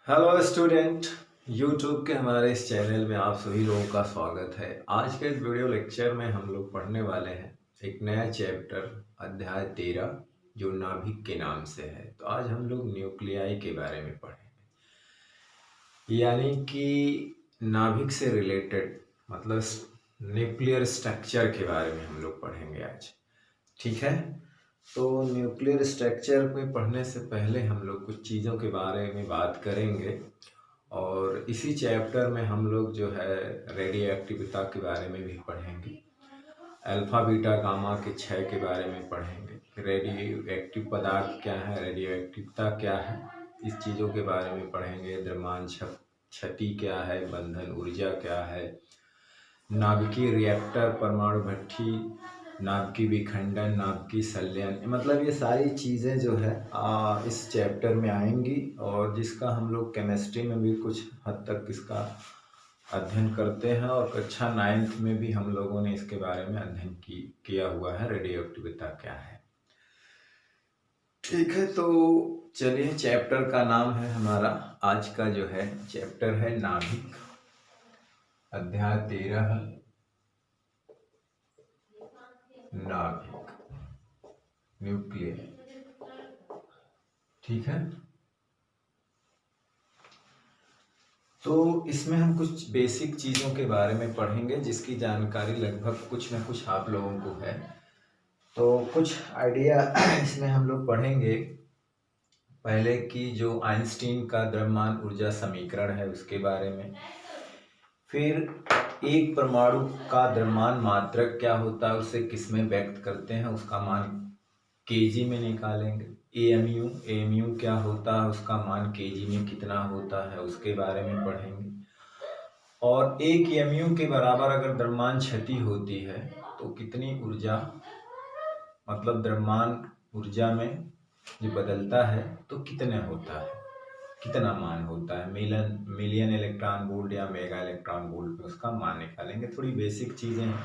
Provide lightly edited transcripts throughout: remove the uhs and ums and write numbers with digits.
Hello student, YouTube के हमारे इस चैनल में आप सभी लोगों का स्वागत है। आज के इस वीडियो लेक्चर में हम लोग पढ़ने वाले हैं एक नया चैप्टर अध्याय 13 जो नाभिक के नाम से है। तो आज हम लोग न्यूक्लियाई के बारे में पढ़ेंगे, यानी कि नाभिक से रिलेटेड मतलब न्यूक्लियर स्ट्रक्चर के बारे में हम लोग पढ़ेंगे आज। ठीक है, तो न्यूक्लियर स्ट्रक्चर में पढ़ने से पहले हम लोग कुछ चीज़ों के बारे में बात करेंगे और इसी चैप्टर में हम लोग जो है रेडियो एक्टिविटी के बारे में भी पढ़ेंगे, अल्फा बीटा गामा के क्षय के बारे में पढ़ेंगे, रेडियो एक्टिव पदार्थ क्या है, रेडियो एक्टिविटी क्या है, इस चीज़ों के बारे में पढ़ेंगे। द्रव्यमान क्षति क्या है, बंधन ऊर्जा क्या है, नाभिकीय रिएक्टर, परमाणु भट्ठी, नाभिकीय विखंडन, नाभिकीय संलयन, मतलब ये सारी चीज़ें जो है इस चैप्टर में आएंगी और जिसका हम लोग केमिस्ट्री में भी कुछ हद तक इसका अध्ययन करते हैं और कक्षा 9th में भी हम लोगों ने इसके बारे में अध्ययन किया हुआ है, रेडियो एक्टिविटी क्या है। ठीक है, तो चलिए, चैप्टर का नाम है हमारा आज का जो है चैप्टर है नाभिक, अध्याय 13 नाभिक, न्यूक्लियर। ठीक है, तो इसमें हम कुछ बेसिक चीज़ों के बारे में पढ़ेंगे जिसकी जानकारी लगभग कुछ न कुछ आप लोगों को है। तो कुछ आइडिया इसमें हम लोग पढ़ेंगे। पहले की जो आइंस्टीन का द्रव्यमान ऊर्जा समीकरण है उसके बारे में, फिर एक परमाणु का द्रव्यमान मात्रक क्या होता है, उसे किसमें व्यक्त करते हैं, उसका मान केजी में निकालेंगे। एएमयू क्या होता है, उसका मान केजी में कितना होता है उसके बारे में पढ़ेंगे। और एक एमयू के बराबर अगर द्रव्यमान क्षति होती है तो कितनी ऊर्जा, मतलब द्रव्यमान ऊर्जा में जो बदलता है तो कितने होता है, कितना मान होता है, मिलियन इलेक्ट्रॉन वोल्ट या मेगा इलेक्ट्रॉन वोल्ट में उसका मान निकालेंगे। थोड़ी बेसिक चीज़ें हैं।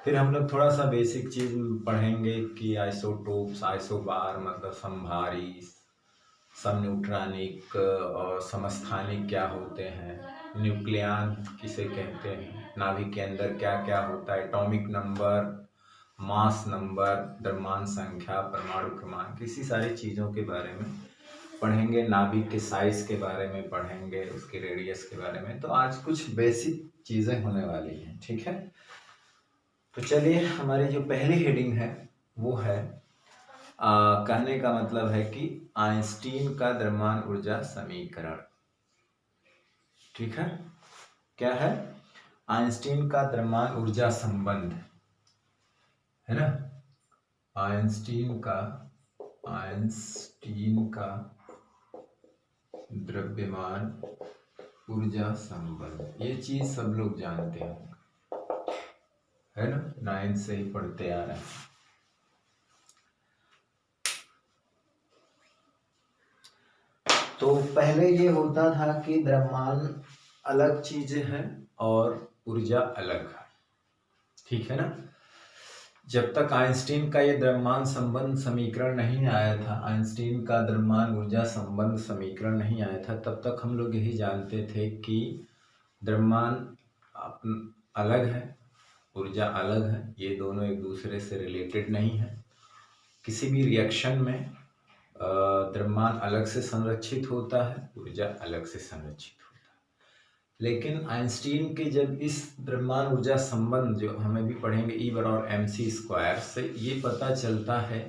फिर हम लोग थोड़ा सा बेसिक चीज़ पढ़ेंगे कि आइसोटोप्स, आइसोबार मतलब समभारी, समन्यूट्रॉनिक और समस्थानिक क्या होते हैं, न्यूक्लियन किसे कहते हैं, नाभिक के अंदर क्या क्या होता है, एटॉमिक नंबर, मास नंबर, द्रव्यमान संख्या, परमाणु क्रमांक, इसी सारी चीज़ों के बारे में पढ़ेंगे। नाभिक के साइज के बारे में पढ़ेंगे, उसके रेडियस के बारे में। तो आज कुछ बेसिक चीज़ें होने वाली हैं। ठीक है, तो चलिए, हमारी जो पहली हेडिंग है वो है कहने का मतलब है कि आइंस्टीन का द्रव्यमान ऊर्जा समीकरण। ठीक है, क्या है, आइंस्टीन का द्रव्यमान ऊर्जा संबंध है ना, आइंस्टीन का द्रव्यमान ऊर्जा संबंध, ये चीज सब लोग जानते हैं, है ना, 9th से ही पढ़ते आ रहे हैं। तो पहले ये होता था कि द्रव्यमान अलग चीजें हैं और ऊर्जा अलग है। ठीक है ना, जब तक आइंस्टीन का ये द्रव्यमान संबंध समीकरण नहीं आया था, आइंस्टीन का द्रव्यमान ऊर्जा संबंध समीकरण नहीं आया था, तब तक हम लोग यही जानते थे कि द्रव्यमान अलग है, ऊर्जा अलग है, ये दोनों एक दूसरे से रिलेटेड नहीं है। किसी भी रिएक्शन में द्रव्यमान अलग से संरक्षित होता है, ऊर्जा अलग से संरक्षित होता है। लेकिन आइंस्टीन के जब इस द्रव्यमान ऊर्जा संबंध जो हमें भी पढ़ेंगे E/mc² से ये पता चलता है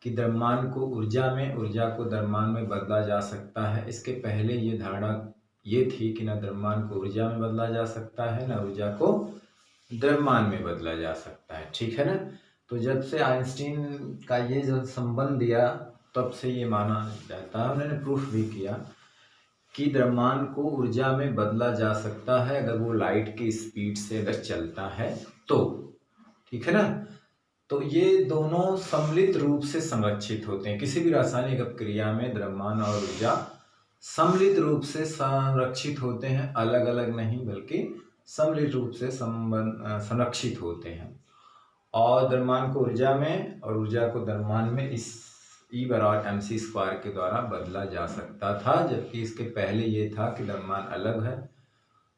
कि द्रव्यमान को ऊर्जा में, ऊर्जा को द्रव्यमान में बदला जा सकता है। इसके पहले ये धारणा ये थी कि न द्रव्यमान को ऊर्जा में बदला जा सकता है, न ऊर्जा को द्रव्यमान में बदला जा सकता है। ठीक है ना, तो जब से आइंस्टीन का ये जो संबंध दिया तब से ये माना जाता है, उन्होंने प्रूफ भी किया कि द्रव्यमान को ऊर्जा में बदला जा सकता है अगर वो लाइट की स्पीड से अगर चलता है तो। ठीक है ना, तो ये दोनों सम्मिलित रूप से संरक्षित होते हैं। किसी भी रासायनिक अपक्रिया में द्रव्यमान और ऊर्जा सम्मिलित रूप से संरक्षित होते हैं, अलग अलग नहीं बल्कि सम्मिलित रूप से संरक्षित होते हैं। और द्रव्यमान को ऊर्जा में और ऊर्जा को द्रव्यमान में इस ई बराबर एम सी स्क्वायर के द्वारा बदला जा सकता था, जबकि इसके पहले ये था कि द्रव्यमान अलग है,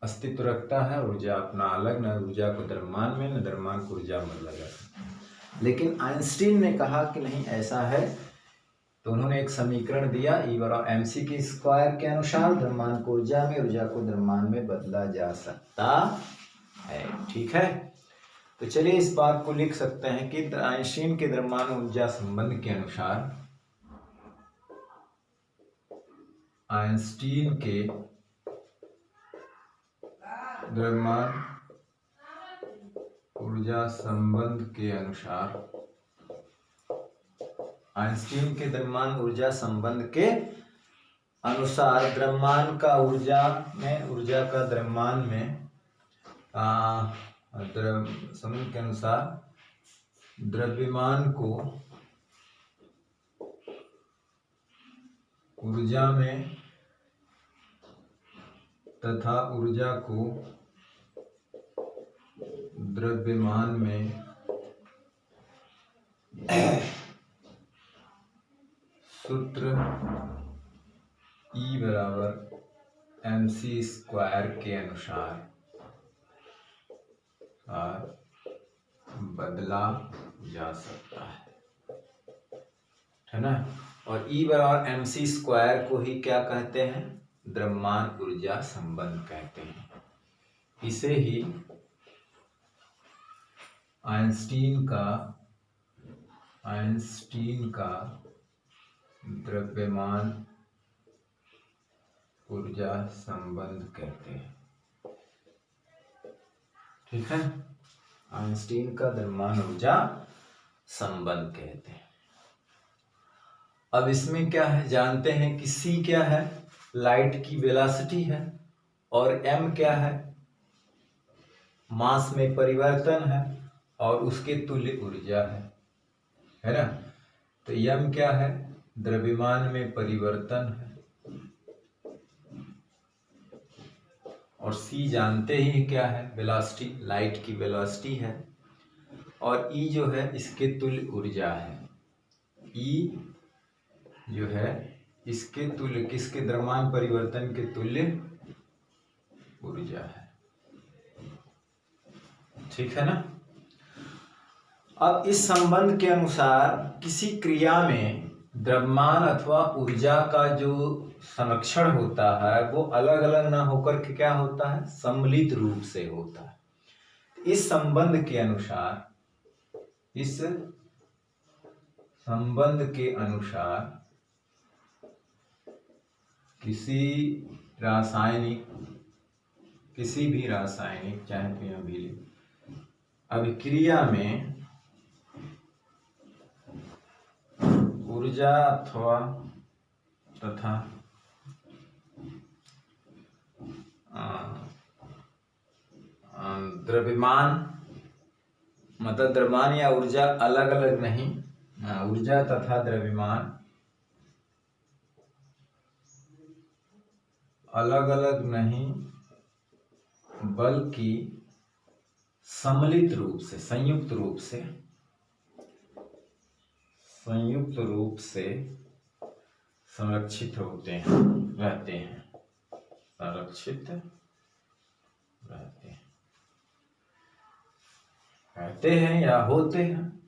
अस्तित्व रखता है, ऊर्जा अपना अलग, न ऊर्जा को द्रव्यमान में न द्रव्यमान को ऊर्जा में बदला जा सकता है। लेकिन आइंस्टीन ने कहा कि नहीं ऐसा है, तो उन्होंने एक समीकरण दिया, ई बराबर एम सी के स्क्वायर के अनुसार द्रव्यमान को ऊर्जा में, ऊर्जा को द्रव्यमान में बदला जा सकता है। ठीक है, तो चलिए इस बात को लिख सकते हैं कि आइंस्टीन के द्रव्यमान ऊर्जा संबंध के अनुसार, आइंस्टीन के द्रव्यमान ऊर्जा संबंध के अनुसार, आइंस्टीन के द्रव्यमान ऊर्जा संबंध के अनुसार द्रव्यमान का ऊर्जा में, ऊर्जा का द्रव्यमान में संबंध के अनुसार द्रव्यमान को ऊर्जा में तथा ऊर्जा को द्रव्यमान में सूत्र E बराबर एम सी स्क्वायर के अनुसार बदला जा सकता है ना। और E बराबर एम सी स्क्वायर को ही क्या कहते हैं, द्रव्यमान ऊर्जा संबंध कहते हैं। इसे ही आइंस्टीन का द्रव्यमान ऊर्जा संबंध कहते हैं। ठीक है, आइंस्टीन का द्रव्यमान ऊर्जा संबंध कहते हैं। अब इसमें क्या है, जानते हैं कि c क्या है, लाइट की वेलोसिटी है, और m क्या है, मास में परिवर्तन है, और उसके तुल्य ऊर्जा है ना। तो m क्या है, द्रव्यमान में परिवर्तन है, और c जानते ही क्या है, वेलोसिटी, लाइट की वेलोसिटी है, और E जो है इसके तुल्य ऊर्जा है। E जो है इसके तुल्य, किसके, द्रव्यमान परिवर्तन के तुल्य ऊर्जा है। ठीक है ना। अब इस संबंध के अनुसार किसी क्रिया में द्रव्यमान अथवा ऊर्जा का जो संरक्षण होता है वो अलग अलग ना होकर के क्या होता है, सम्मिलित रूप से होता है। इस संबंध के अनुसार, इस संबंध के अनुसार किसी भी रासायनिक चाहे अभिक्रिया में ऊर्जा अथवा तथा द्रव्यमान, मतलब द्रव्यमान या ऊर्जा अलग अलग नहीं, ऊर्जा तथा द्रव्यमान अलग अलग नहीं बल्कि सम्मिलित रूप से, संयुक्त रूप से संरक्षित रहते हैं, संरक्षित रहते हैं या होते हैं,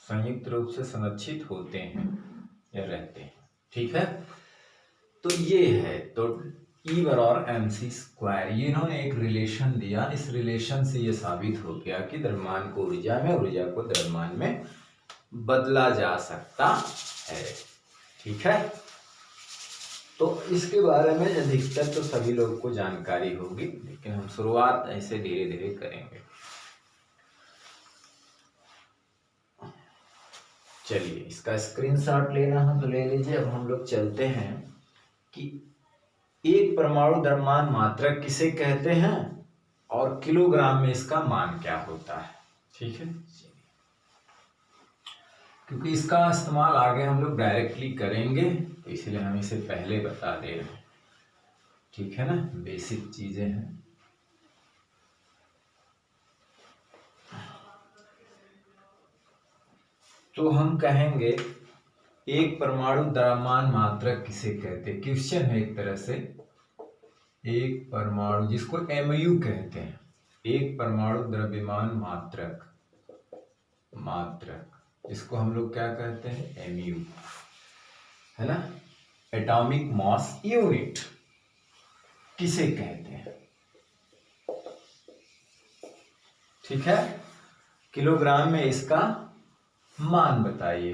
संयुक्त रूप से संरक्षित होते हैं या रहते हैं। ठीक है, तो ये है, तो E बराबर एम सी स्क्वायर, ये इन्होंने एक रिलेशन दिया। इस रिलेशन से ये साबित हो गया कि द्रव्यमान को ऊर्जा में, ऊर्जा को द्रव्यमान में बदला जा सकता है। ठीक है, तो इसके बारे में अधिकतर तो सभी लोगों को जानकारी होगी, लेकिन हम शुरुआत ऐसे धीरे धीरे करेंगे। चलिए इसका स्क्रीनशॉट लेना है तो ले लीजिए। अब हम लोग चलते हैं कि एक परमाणु द्रव्यमान मात्रक किसे कहते हैं और किलोग्राम में इसका मान क्या होता है। ठीक है, क्योंकि इसका इस्तेमाल आगे हम लोग डायरेक्टली करेंगे, तो इसलिए हम इसे पहले बता दे रहे हैं। ठीक है ना, बेसिक चीजें हैं। तो हम कहेंगे एक परमाणु द्रव्यमान मात्रक किसे कहते हैं? क्वेश्चन है एक तरह से। एक परमाणु, जिसको एमयू कहते हैं, एक परमाणु द्रव्यमान मात्रक इसको हम लोग क्या कहते हैं? एमयू, है ना। एटॉमिक मास यूनिट किसे कहते हैं? ठीक है, किलोग्राम में इसका मान बताइए।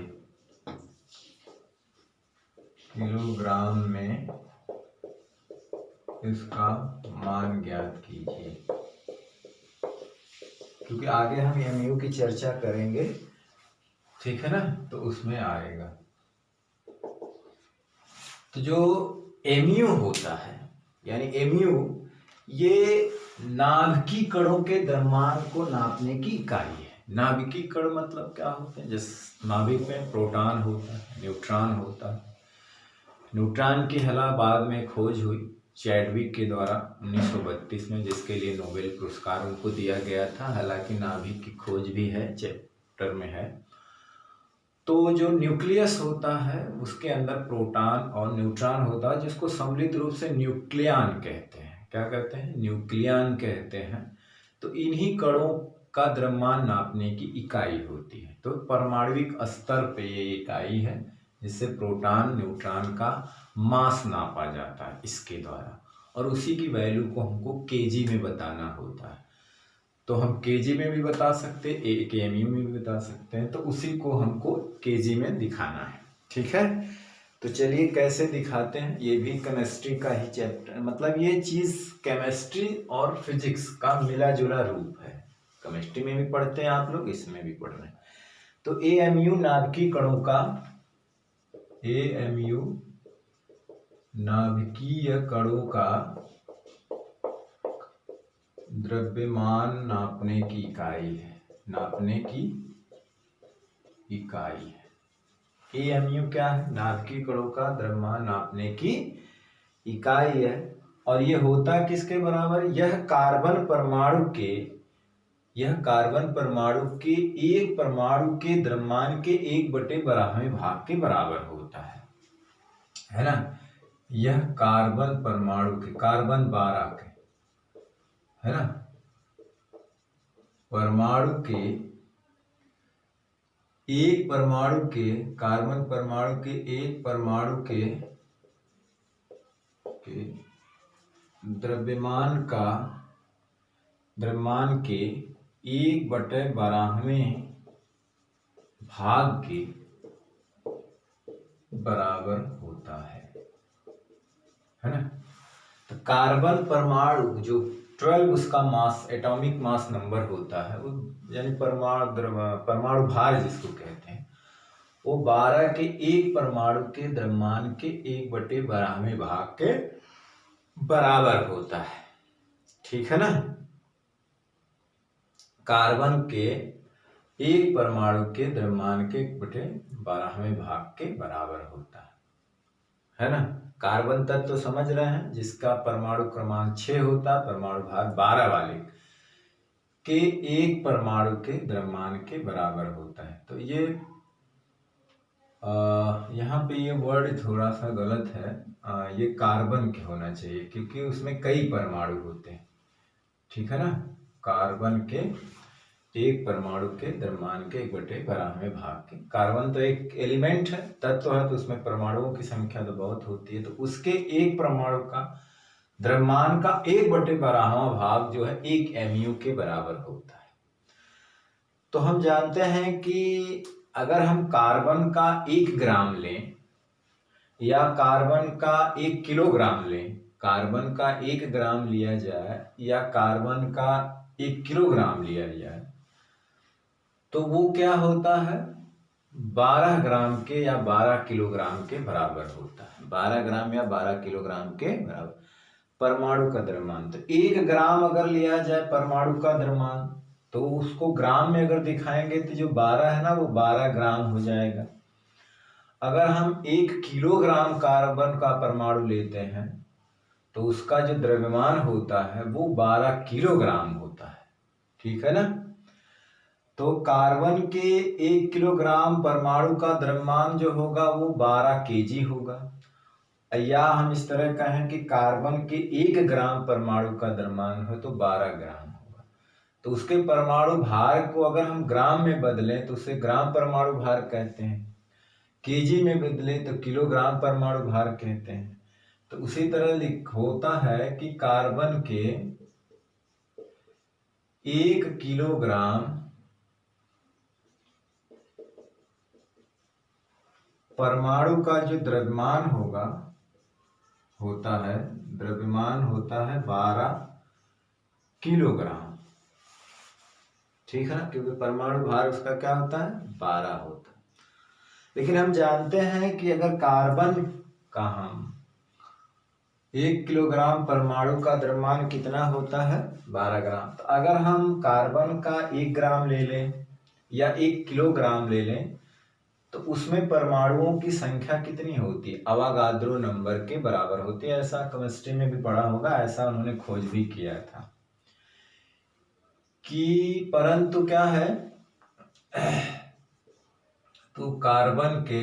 किलोग्राम में इसका मान ज्ञात कीजिए, क्योंकि आगे हम एमयू की चर्चा करेंगे, ठीक है ना, तो उसमें आएगा। तो जो एमयू होता है, यानी एमयू ये नाभिकीय कणों के द्रव्यमान को नापने की इकाई है। नाभिकीय कण मतलब क्या होते हैं? जैसे नाभिक में प्रोटॉन होता है, न्यूट्रॉन होता है। न्यूट्रॉन की बाद में खोज हुई चैडविक के द्वारा 1932 में, जिसके लिए नोबेल पुरस्कार उनको दिया गया था। हालांकि नाभिक की खोज भी है, चैप्टर में है। तो जो न्यूक्लियस होता है उसके अंदर प्रोटॉन और न्यूट्रॉन होता है, जिसको सम्मिलित रूप से न्यूक्लियन कहते हैं। क्या कहते हैं? न्यूक्लियन कहते हैं। तो इन्हीं कणों का द्रव्यमान नापने की इकाई होती है। तो परमाणविक स्तर पे ये इकाई है, जिससे प्रोटॉन न्यूट्रॉन का मास नापा जाता है इसके द्वारा, और उसी की वैल्यू को हमको केजी में बताना होता है। तो हम केजी में भी बता सकते हैं, एक एमयू में भी बता सकते हैं, तो उसी को हमको केजी में दिखाना है। ठीक है, तो चलिए कैसे दिखाते हैं। ये भी केमिस्ट्री का ही चैप्टर, मतलब ये चीज़ केमिस्ट्री और फिजिक्स का मिला जुला रूप है। केमिस्ट्री में भी पढ़ते हैं आप लोग, इसमें भी पढ़ रहे हैं। तो एएमयू नाभिकीय कणों का, एएमयू नाभिकीय कणों का द्रव्यमान नापने की इकाई है, नापने की इकाई है। एएमयू क्या है? नाभिकीय कणों का द्रव्यमान नापने की इकाई है। और ये होता किसके बराबर? यह कार्बन परमाणु के एक परमाणु के द्रव्यमान के 1/12वें भाग के बराबर होता है ना। यह कार्बन परमाणु के, कार्बन 12 के, है ना, परमाणु के, एक परमाणु के, कार्बन परमाणु के एक परमाणु के द्रव्यमान के 1/12वें भाग के बराबर होता है ना। तो कार्बन परमाणु जो 12 उसका मास, एटॉमिक मास नंबर होता है, वो यानी परमाणु भार जिसको कहते हैं, वो 12 के एक परमाणु के द्रव्यमान के 1/12वें भाग के बराबर होता है। ठीक है ना। कार्बन के एक परमाणु के द्रव्यमान के 1/12वें भाग के बराबर होता है ना। कार्बन तत्व तो समझ रहे हैं, जिसका परमाणु क्रमांक 6 होता है, परमाणु भाग 12 वाले के एक परमाणु के द्रव्यमान के बराबर होता है। तो ये यहाँ पे ये वर्ड थोड़ा सा गलत है, ये कार्बन के होना चाहिए, क्योंकि उसमें कई परमाणु होते हैं। ठीक है ना। कार्बन के एक परमाणु के द्रव्यमान के 1/12वें भाग के, कार्बन तो एक एलिमेंट है, तत्व है, तो उसमें परमाणुओं की संख्या तो बहुत होती है, तो उसके एक परमाणु का द्रव्यमान का 1/12वां भाग जो है 1 एमयू के बराबर होता है। तो हम जानते हैं कि अगर हम कार्बन का 1 ग्राम लें या कार्बन का 1 किलोग्राम लें, कार्बन का 1 ग्राम लिया जाए या कार्बन का 1 किलोग्राम लिया जाए, तो वो क्या होता है? 12 ग्राम के या 12 किलोग्राम के बराबर होता है। 12 ग्राम या 12 किलोग्राम के बराबर परमाणु का द्रव्यमान। तो 1 ग्राम अगर लिया जाए परमाणु का द्रव्यमान, तो उसको ग्राम में अगर दिखाएंगे तो जो 12 है ना, वो 12 ग्राम हो जाएगा। अगर हम 1 किलोग्राम कार्बन का परमाणु लेते हैं, तो उसका जो द्रव्यमान होता है वो 12 किलोग्राम होता है। ठीक है ना। तो कार्बन के 1 किलोग्राम परमाणु का द्रव्यमान जो होगा वो 12 केजी होगा, या हम इस तरह कहें कि कार्बन के 1 ग्राम परमाणु का द्रव्यमान हो तो 12 ग्राम होगा। तो उसके परमाणु भार को अगर हम ग्राम में बदलें तो उसे ग्राम परमाणु भार कहते हैं, केजी में बदलें तो किलोग्राम परमाणु भार कहते हैं। तो उसी तरह होता है कि कार्बन के 1 किलोग्राम परमाणु का जो द्रव्यमान होता है 12 किलोग्राम, ठीक है ना, क्योंकि परमाणु भार उसका क्या होता है 12 होता है। लेकिन हम जानते हैं कि अगर कार्बन का हम 1 किलोग्राम परमाणु का द्रव्यमान कितना होता है 12 ग्राम, तो अगर हम कार्बन का 1 ग्राम ले लें या 1 किलोग्राम ले लें तो उसमें परमाणुओं की संख्या कितनी होती है, अवागाद्रो नंबर के बराबर होती है। ऐसा केमिस्ट्री में भी पढ़ा होगा, ऐसा उन्होंने खोज भी किया था कि परंतु क्या है, तो कार्बन के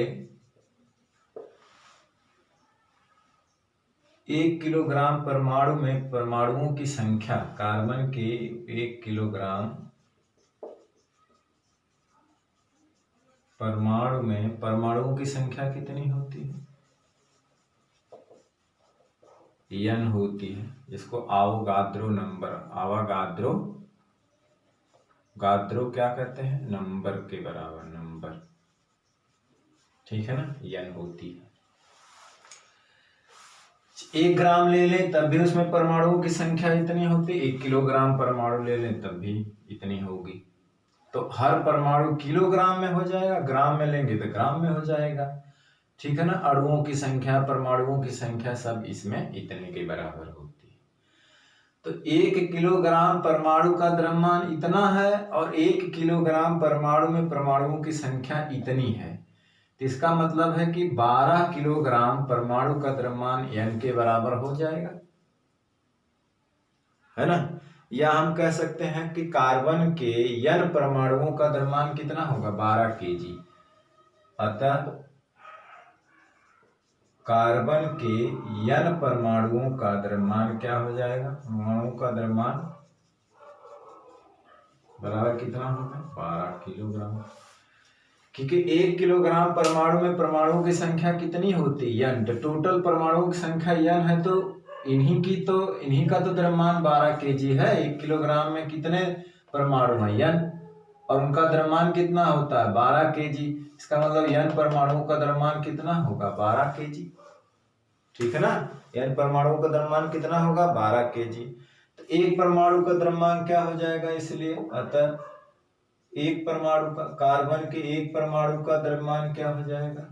1 किलोग्राम परमाणु में परमाणुओं की संख्या, कार्बन के 1 किलोग्राम परमाणु में परमाणुओं की संख्या कितनी होती है, n होती है, जिसको अवोगाद्रो नंबर, गाद्रो क्या कहते हैं, नंबर के बराबर, नंबर, ठीक है ना, n होती है। 1 ग्राम ले लें तब भी उसमें परमाणुओं की संख्या इतनी होती है, 1 किलोग्राम परमाणु ले लें तब भी इतनी होगी। तो हर परमाणु किलोग्राम में हो जाएगा, ग्राम में लेंगे तो ग्राम में हो जाएगा, ठीक है ना। अणुओं की संख्या, परमाणुओं की संख्या सब इसमें इतने के बराबर होती है। तो 1 किलोग्राम परमाणु का द्रव्यमान इतना है और 1 किलोग्राम परमाणु में परमाणुओं की संख्या इतनी है, तो इसका मतलब है कि 12 किलोग्राम परमाणु का द्रव्यमान n के बराबर हो जाएगा, है ना। या हम कह सकते हैं कि कार्बन के n परमाणुओं का द्रव्यमान कितना होगा 12 केजी, अतः कार्बन के n परमाणुओं का द्रव्यमान क्या हो जाएगा, परमाणुओं का द्रव्यमान बराबर कितना होगा 12 किलोग्राम, क्योंकि 1 किलोग्राम परमाणु में परमाणुओं की संख्या कितनी होती है n, तो टोटल परमाणुओं की संख्या n है, तो इन्हीं का तो द्रव्यमान 12 केजी है। 1 किलोग्राम में कितने परमाणु हैं n, और उनका द्रव्यमान कितना होता है 12 केजी, इसका मतलब n परमाणुओं का द्रव्यमान कितना होगा 12 केजी, ठीक है ना। n परमाणुओं का द्रव्यमान कितना होगा 12 केजी, तो एक परमाणु का द्रव्यमान क्या हो जाएगा, इसलिए अतः एक परमाणु का, कार्बन के 1 परमाणु का द्रव्यमान क्या हो जाएगा,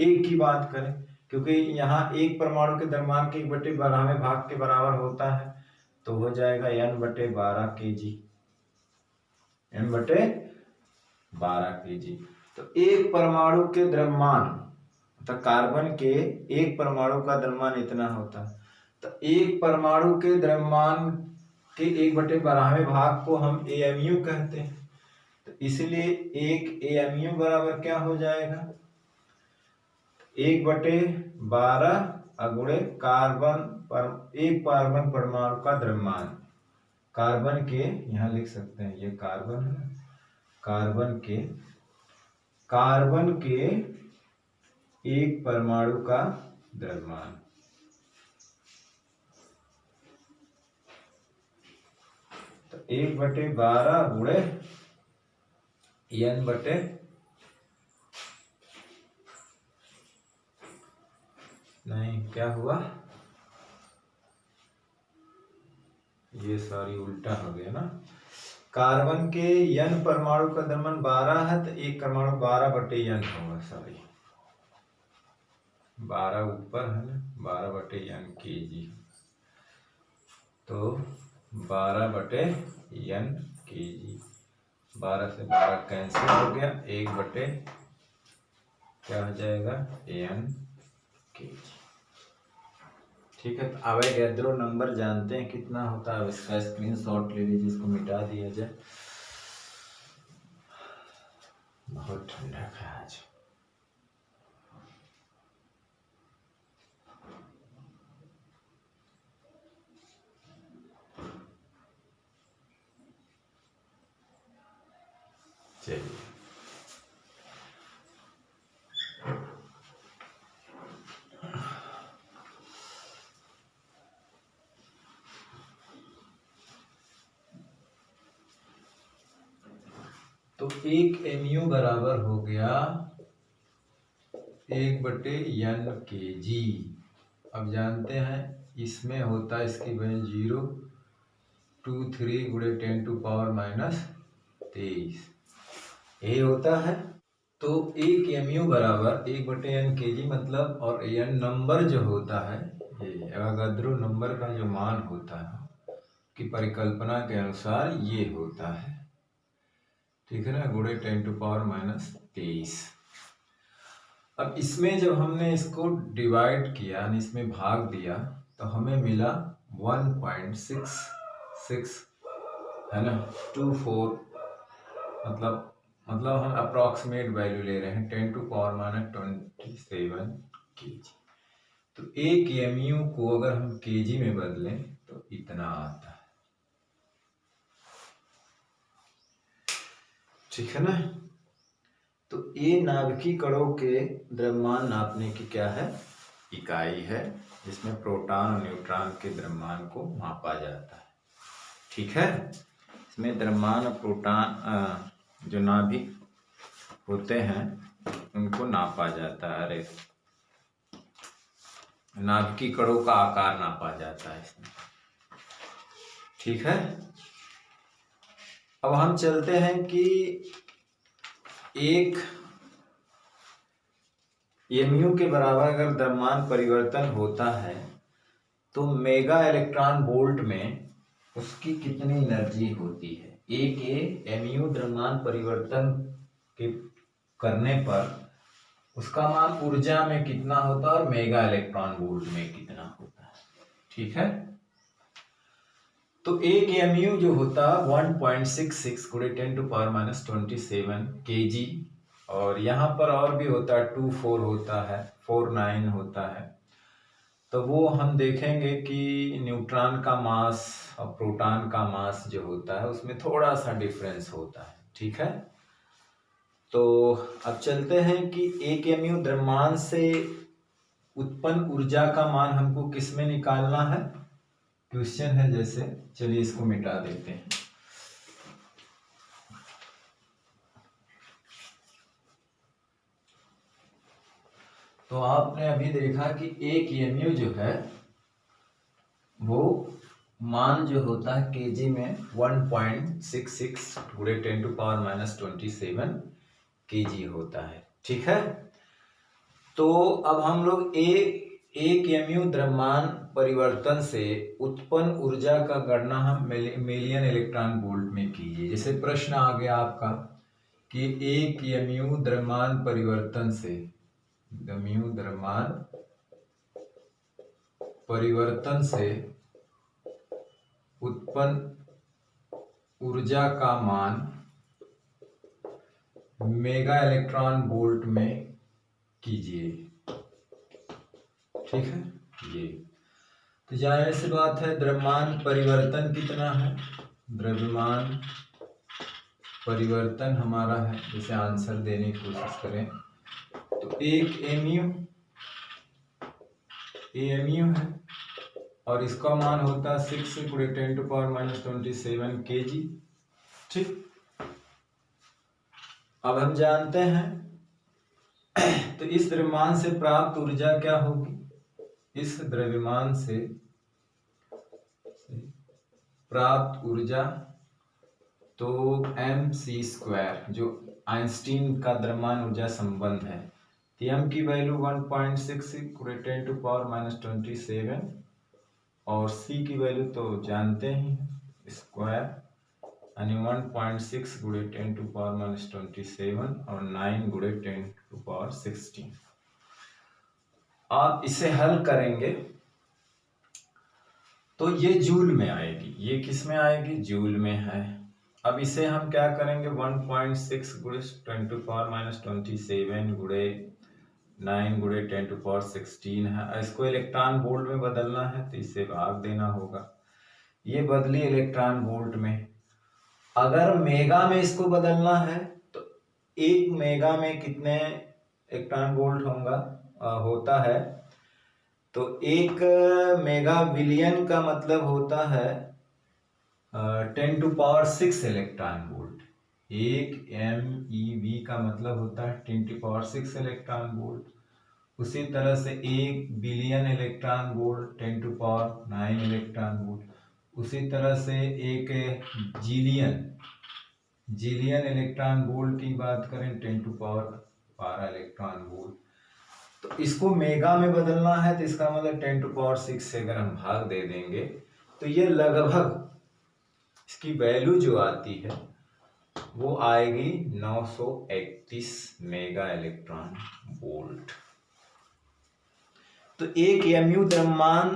1 की बात करें, क्योंकि यहाँ 1 परमाणु के द्रव्यमान के 1/12वें भाग के बराबर होता है, तो हो जाएगा n/12 केजी, n/12 केजी। तो 1 परमाणु के द्रव्यमान, तो कार्बन के 1 परमाणु का द्रव्यमान इतना होता है, तो 1 परमाणु के द्रव्यमान के 1/12वें भाग को हम AMU कहते हैं, तो इसलिए 1 AMU बराबर क्या हो जाएगा 1/12 गुणे कार्बन पर 1 कार्बन परमाणु का द्रव्यमान, कार्बन के यहाँ लिख सकते हैं, ये कार्बन है, कार्बन के 1 परमाणु का द्रव्यमान, तो 1/12 गुणे n/, नहीं क्या हुआ, ये सॉरी उल्टा हो गया ना, कार्बन के n परमाणु का द्रव्यमान 12 है, तो 1 परमाणु 12/n होगा, सॉरी 12 ऊपर है ना, 12/n केजी, तो 12/n केजी, 12 से 12 कैंसिल हो गया, 1/ क्या हो जाएगा n केजी, ठीक है। तो अवोगाद्रो नंबर जानते हैं कितना होता है, अब इसका स्क्रीनशॉट ले लीजिए, इसको मिटा दिया जाए। बहुत ठंडक है आज। चलिए तो एक mu बराबर हो गया 1/n/kg। अब जानते हैं इसमें होता है इसकी वैल्यू 023 × 10⁻⁻23 यही होता है। तो एक mu बराबर 1/n/kg मतलब, और n नंबर जो होता है, ये एवोगाद्रो नंबर का जो मान होता है कि परिकल्पना के अनुसार ये होता है, ठीक है ना, × 10⁻⁻23। अब इसमें जब हमने इसको डिवाइड किया यानी इसमें भाग दिया तो हमें मिला 1.66 है ना, 24, मतलब हम अप्रॉक्सीमेट वैल्यू ले रहे हैं 10⁻⁻27 kg। तो एक mu को अगर हम kg में बदलें तो इतना आता है, ठीक है ना। तो ये नाभिकीय कणों के द्रव्यमान नापने की क्या है, इकाई है, जिसमें प्रोटॉन और न्यूट्रॉन के द्रव्यमान को मापा जाता है, ठीक है। इसमें द्रव्यमान और प्रोटॉन जो नाभिक होते हैं उनको नापा जाता है। अरे नाभिकीय कणों का आकार नापा जाता है इसमें, ठीक है। अब हम चलते हैं कि एक mu के बराबर अगर द्रव्यमान परिवर्तन होता है तो मेगा इलेक्ट्रॉन वोल्ट में उसकी कितनी एनर्जी होती है। एक mu द्रव्यमान परिवर्तन के करने पर उसका मान ऊर्जा में कितना होता है और मेगा इलेक्ट्रॉन वोल्ट में कितना होता है, ठीक है। तो एक mu जो होता है 1.66 × 10⁻⁻27 kg, और यहाँ पर और भी होता है 24 होता है, 49 होता है। तो वो हम देखेंगे कि न्यूट्रॉन का मास और प्रोटॉन का मास जो होता है उसमें थोड़ा सा डिफरेंस होता है, ठीक है। तो अब चलते हैं कि एक mu द्रव्यमान से उत्पन्न ऊर्जा का मान हमको किस में निकालना है, क्वेश्चन है जैसे। चलिए इसको मिटा देते हैं। तो आपने अभी देखा कि एक mu जो है वो मान जो होता है kg में 1.66 × 10⁻⁻27 kg होता है, ठीक है। तो अब हम लोग एक mu द्रव्यमान परिवर्तन से उत्पन्न ऊर्जा का गणना हम मिलियन इलेक्ट्रॉन वोल्ट में कीजिए। जैसे प्रश्न आ गया आपका कि एक mu द्रव्यमान परिवर्तन से, mu द्रव्यमान परिवर्तन से उत्पन्न ऊर्जा का मान मेगा इलेक्ट्रॉन वोल्ट में कीजिए, ठीक है। ये तो जाहिर सी बात है द्रव्यमान परिवर्तन कितना है, द्रव्यमान परिवर्तन हमारा है, जैसे आंसर देने की कोशिश करें तो एक mu है और इसका मान होता है 6 × 10⁻⁻27 kg, ठीक। अब हम जानते हैं तो इस द्रव्यमान से प्राप्त ऊर्जा क्या होगी, इस द्रव्यमान से प्राप्त ऊर्जा तो mc² जो आइंस्टीन का द्रव्यमान ऊर्जा संबंध है, m की वैल्यू 1.66 × 10⁻⁻27 और c की वैल्यू तो जानते ही स्क्वायर यानी 1.6 × 10⁻⁻27 और 9 × 10⁻16। आप इसे हल करेंगे तो ये जूल में आएगी, ये किस में आएगी, जूल में है। अब इसे हम क्या करेंगे, 1.6 गुणे 10⁻27 गुणे 9 गुणे 10⁻16 है। इसको इलेक्ट्रॉन वोल्ट में बदलना है तो इसे भाग देना होगा। ये बदली इलेक्ट्रॉन वोल्ट में। अगर मेगा में इसको बदलना है तो 1 मेगा में कितने इलेक्ट्रॉन वोल्ट होता है, तो 1 मेगा बिलियन का मतलब होता है 10⁻6 इलेक्ट्रॉन वोल्ट। 1 MeV का मतलब होता है 10⁻6 इलेक्ट्रॉन वोल्ट। उसी तरह से 1 billion electron volt 10⁻9 electron volt. उसी तरह से एक जिलियन इलेक्ट्रॉन वोल्ट की बात करें 10⁻12 इलेक्ट्रॉन वोल्ट। तो इसको मेगा में बदलना है तो इसका मतलब 10⁻6 से अगर हम भाग दे देंगे तो ये लगभग इसकी वैल्यू जो आती है वो आएगी 931 मेगा इलेक्ट्रॉन वोल्ट। तो एक mu द्रव्यमान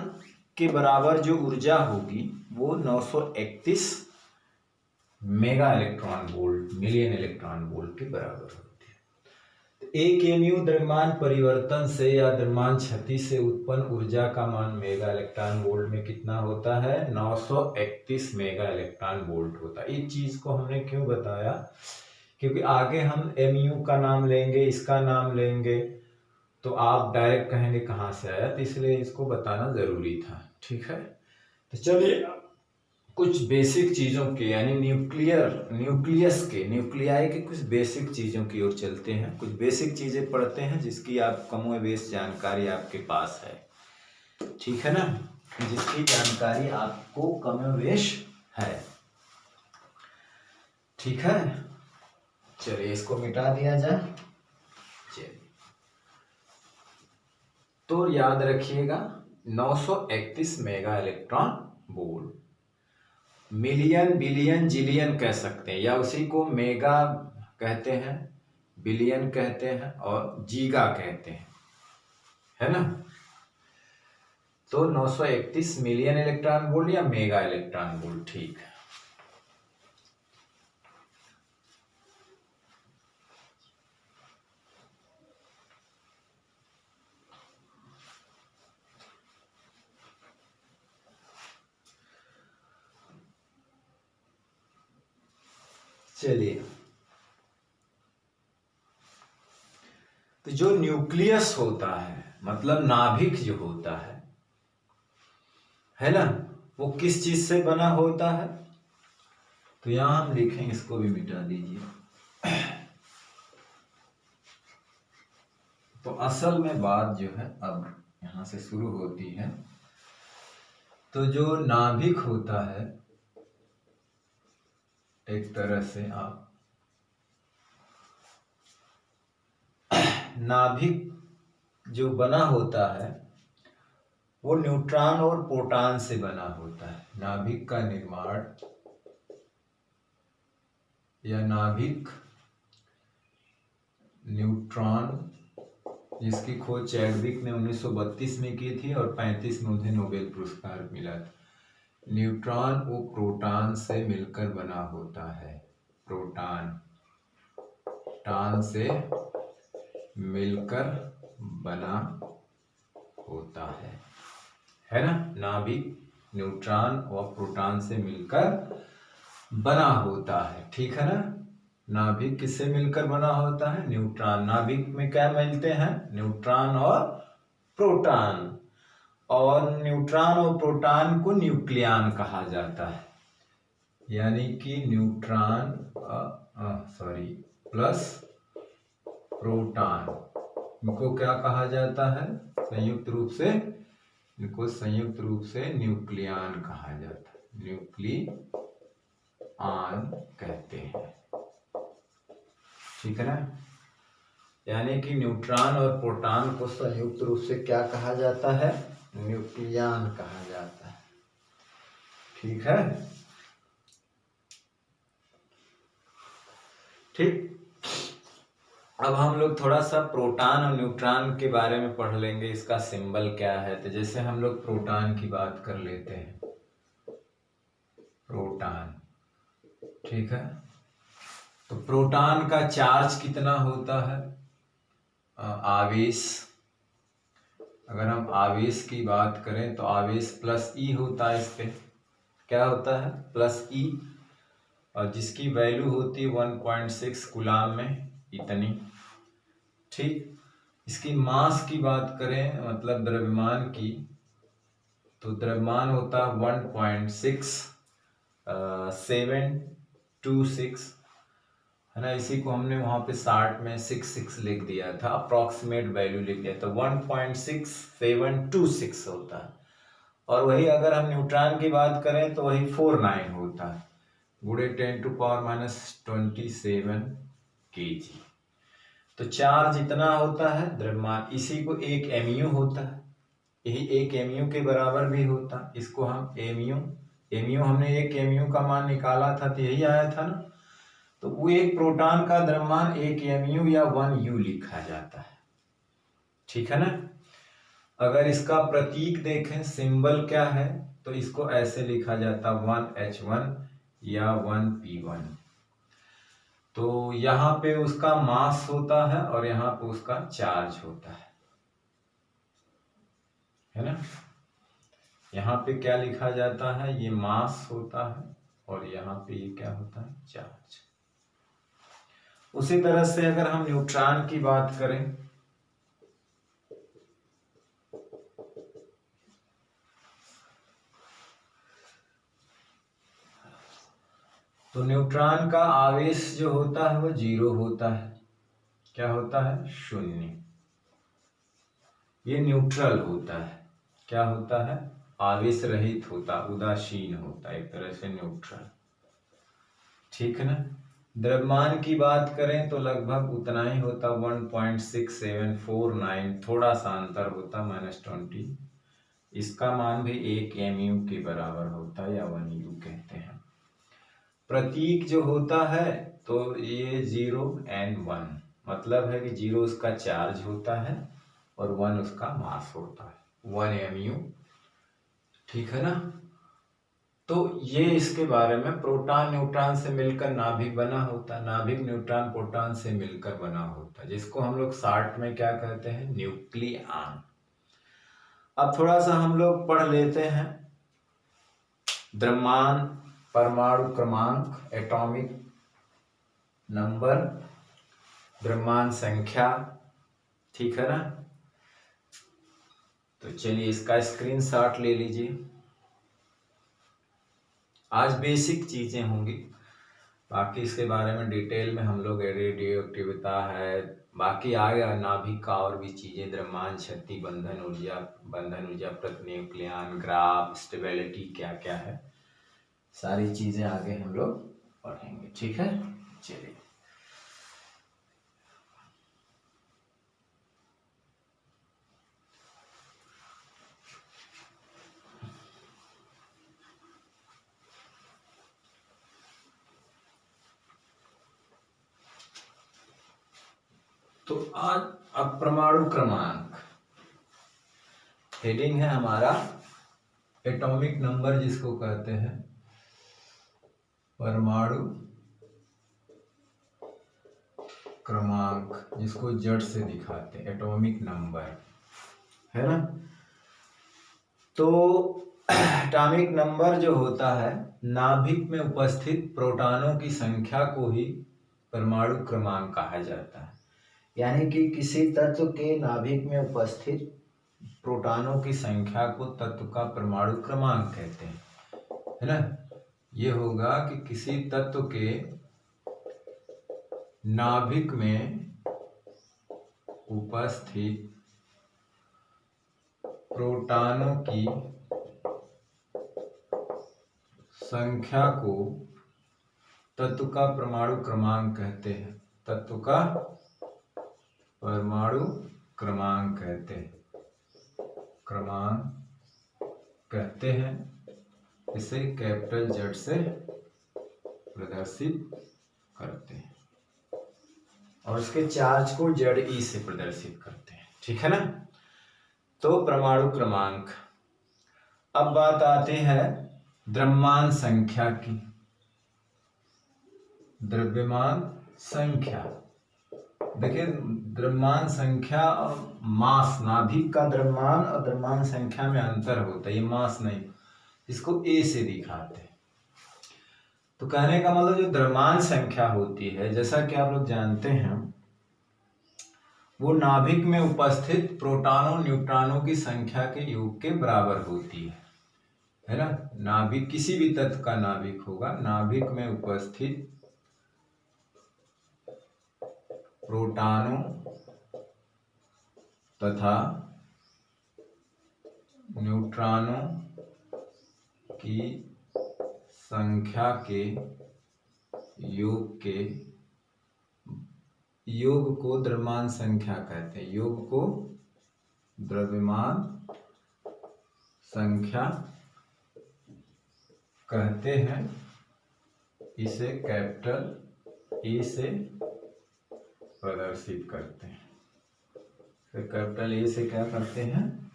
के बराबर जो ऊर्जा होगी वो 931 mega electron volt, million electron volt के बराबर होती है। तो एक mu द्रव्यमान परिवर्तन से या द्रव्यमान क्षति से उत्पन्न ऊर्जा का मान मेगा इलेक्ट्रॉन वोल्ट में कितना होता है, 931 मेगा इलेक्ट्रॉन वोल्ट होता है। इस चीज को हमने क्यों बताया, क्योंकि आगे हम mu का नाम लेंगे, इसका नाम लेंगे तो आप डायरेक्ट कहेंगे कहाँ से आया, तो इसलिए इसको बताना जरूरी था। ठीक है, तो चलिए कुछ बेसिक चीजों के यानी न्यूक्लियाई के कुछ बेसिक चीजों की ओर चलते हैं। कुछ बेसिक चीजें पढ़ते हैं जिसकी आप कमोबेश जानकारी आपके पास है। ठीक है ना, जिसकी जानकारी आपको कमोबेश है। ठीक है, चलिए इसको मिटा दिया जाए। चलिए तो याद रखिएगा 931 mega electron volt. Million, billion, zillion कह सकते हैं या उसी को मेगा कहते हैं, बिलियन कहते हैं और जीगा कहते हैं, है ना। तो 931 मिलियन इलेक्ट्रॉन वोल्ट या मेगा इलेक्ट्रॉन वोल्ट। ठीक है, चलिए तो जो न्यूक्लियस होता है मतलब नाभिक जो होता है ना, वो किस चीज से बना होता है, तो यहां हम लिखेंगे, इसको भी मिटा दीजिए। तो असल में बात जो है अब यहां से शुरू होती है। तो जो नाभिक होता है एक तरह से आप नाभिक जो बना होता है वो न्यूट्रॉन और प्रोटॉन से बना होता है। नाभिक का निर्माण या नाभिक न्यूट्रॉन, जिसकी खोज चैडविक ने 1932 में की थी और 35 में उन्हें नोबेल पुरस्कार मिला था। न्यूट्रॉन वो प्रोटॉन से मिलकर बना होता है, प्रोटॉन से मिलकर बना होता है ना। नाभिक न्यूट्रॉन और प्रोटॉन से मिलकर बना होता है। ठीक है ना, नाभिक किससे मिलकर बना होता है, न्यूट्रॉन। नाभिक में क्या मिलते हैं, न्यूट्रॉन और प्रोटॉन। और न्यूट्रॉन और प्रोटॉन को न्यूक्लियन कहा जाता है, यानी कि न्यूट्रॉन प्लस प्रोटॉन, इनको क्या कहा जाता है, संयुक्त रूप से इनको संयुक्त रूप से न्यूक्लियन कहा जाता है, न्यूक्लियन कहते हैं। ठीक है ना, यानी कि न्यूट्रॉन और प्रोटॉन को संयुक्त रूप से क्या कहा जाता है, न्यूक्लियन कहा जाता है। ठीक है, ठीक। अब हम लोग थोड़ा सा प्रोटॉन और न्यूट्रॉन के बारे में पढ़ लेंगे, इसका सिंबल क्या है। तो जैसे हम लोग प्रोटॉन की बात कर लेते हैं, प्रोटॉन। ठीक है। तो प्रोटॉन का चार्ज कितना होता है? आवेश, अगर हम आवेश की बात करें तो आवेश प्लस ई होता है, इस पे क्या होता है? प्लस ई, और जिसकी वैल्यू होती है 1.6 कूलाम में, इतनी। ठीक। इसकी मास की बात करें, मतलब द्रव्यमान की, तो द्रव्यमान होता है 1.6726, है ना। इसी को हमने वहां पे 60 में 66 लिख दिया था, अप्रॉक्सीमेट वैल्यू लिख दिया था, 1.6726 होता है। और वही अगर हम न्यूट्रॉन की बात करें तो वही 49 होता है, गुणे 10⁻⁻27 kg। तो चार्ज इतना होता है द्रव्यमान, इसी को 1 mu होता है, यही 1 mu के बराबर भी होता है। इसको हम mu हमने 1 mu का मान निकाला था तो यही आया था ना। तो वो एक प्रोटॉन का द्रव्यमान 1 mu या 1 U लिखा जाता है, ठीक है ना। अगर इसका प्रतीक देखें, सिंबल क्या है, तो इसको ऐसे लिखा जाता 1H1 या 1P1। तो यहाँ पे उसका मास होता है और यहाँ पे उसका चार्ज होता है ना। यहाँ पे क्या लिखा जाता है? ये मास होता है, और यहाँ पे ये क्या होता है? चार्ज। उसी तरह से अगर हम न्यूट्रॉन की बात करें, तो न्यूट्रॉन का आवेश जो होता है वो 0 होता है। क्या होता है? 0। ये न्यूट्रल होता है। क्या होता है? आवेश रहित होता, उदासीन होता, एक तरह से न्यूट्रल, ठीक है ना। द्रव्यमान की बात करें तो लगभग उतना ही होता, 1.6749, थोड़ा सा अंतर होता, -20। इसका मान भी 1 mu के बराबर होता है, या 1 U कहते हैं। प्रतीक जो होता है तो ये 0 और 1, मतलब है कि 0 उसका चार्ज होता है और 1 उसका मास होता है, 1 mu, ठीक है ना। तो ये इसके बारे में, प्रोटॉन न्यूट्रॉन से मिलकर नाभिक बना होता है, नाभिक न्यूट्रॉन प्रोटॉन से मिलकर बना होता है, जिसको हम लोग शॉर्ट में क्या कहते हैं? न्यूक्लियॉन। अब थोड़ा सा हम लोग पढ़ लेते हैं द्रव्यमान, परमाणु क्रमांक, एटॉमिक नंबर, द्रव्यमान संख्या, ठीक है ना। तो चलिए इसका स्क्रीनशॉट ले लीजिए। आज बेसिक चीजें होंगी, बाकी इसके बारे में डिटेल में हम लोग रेडियो एक्टिविता है, बाकी आएगा नाभिक का और भी चीजें, द्रव्यमान शक्ति, बंधन ऊर्जा, प्रतिन्यूक्लियन, ग्राफ, स्टेबिलिटी, क्या क्या है, सारी चीजें आगे हम लोग पढ़ेंगे, ठीक है। चलिए तो आज अब परमाणु क्रमांक, हेडिंग है हमारा एटॉमिक नंबर, जिसको कहते हैं परमाणु क्रमांक, जिसको जड़ से दिखाते हैं, एटॉमिक नंबर, है ना। तो एटॉमिक नंबर जो होता है, नाभिक में उपस्थित प्रोटॉनों की संख्या को ही परमाणु क्रमांक कहा जाता है। यानी कि किसी तत्व के नाभिक में उपस्थित प्रोटॉनों की संख्या को तत्व का परमाणु क्रमांक कहते हैं, है ना। ये होगा कि किसी तत्व के नाभिक में उपस्थित प्रोटॉनों की संख्या को तत्व का परमाणु क्रमांक कहते हैं, तत्व का परमाणु क्रमांक कहते हैं, क्रमांक कहते हैं। इसे कैपिटल जेड से प्रदर्शित करते हैं और इसके चार्ज को ZE से प्रदर्शित करते हैं, ठीक है ना। तो परमाणु क्रमांक। अब बात आती है द्रव्यमान संख्या की। द्रव्यमान संख्या। देखिए द्रव्यमान संख्या और मास, नाभिक का द्रव्यमान और द्रव्यमान संख्या में अंतर होता है, ये मास नहीं, इसको ए से दिखाते हैं। तो कहने का मतलब जो द्रव्यमान संख्या होती है, जैसा कि आप लोग जानते हैं, वो नाभिक में उपस्थित प्रोटॉनों न्यूट्रॉनों की संख्या के योग के बराबर होती है ना। नाभिक किसी भी तत्व का नाभिक होगा, नाभिक में उपस्थित प्रोटॉनों तथा न्यूट्रॉनों की संख्या के योग को द्रव्यमान संख्या कहते हैं। योग को द्रव्यमान संख्या कहते हैं। इसे कैपिटल ए से प्रदर्शित करते हैं। फिर कैपिटल ए से क्या करते हैं,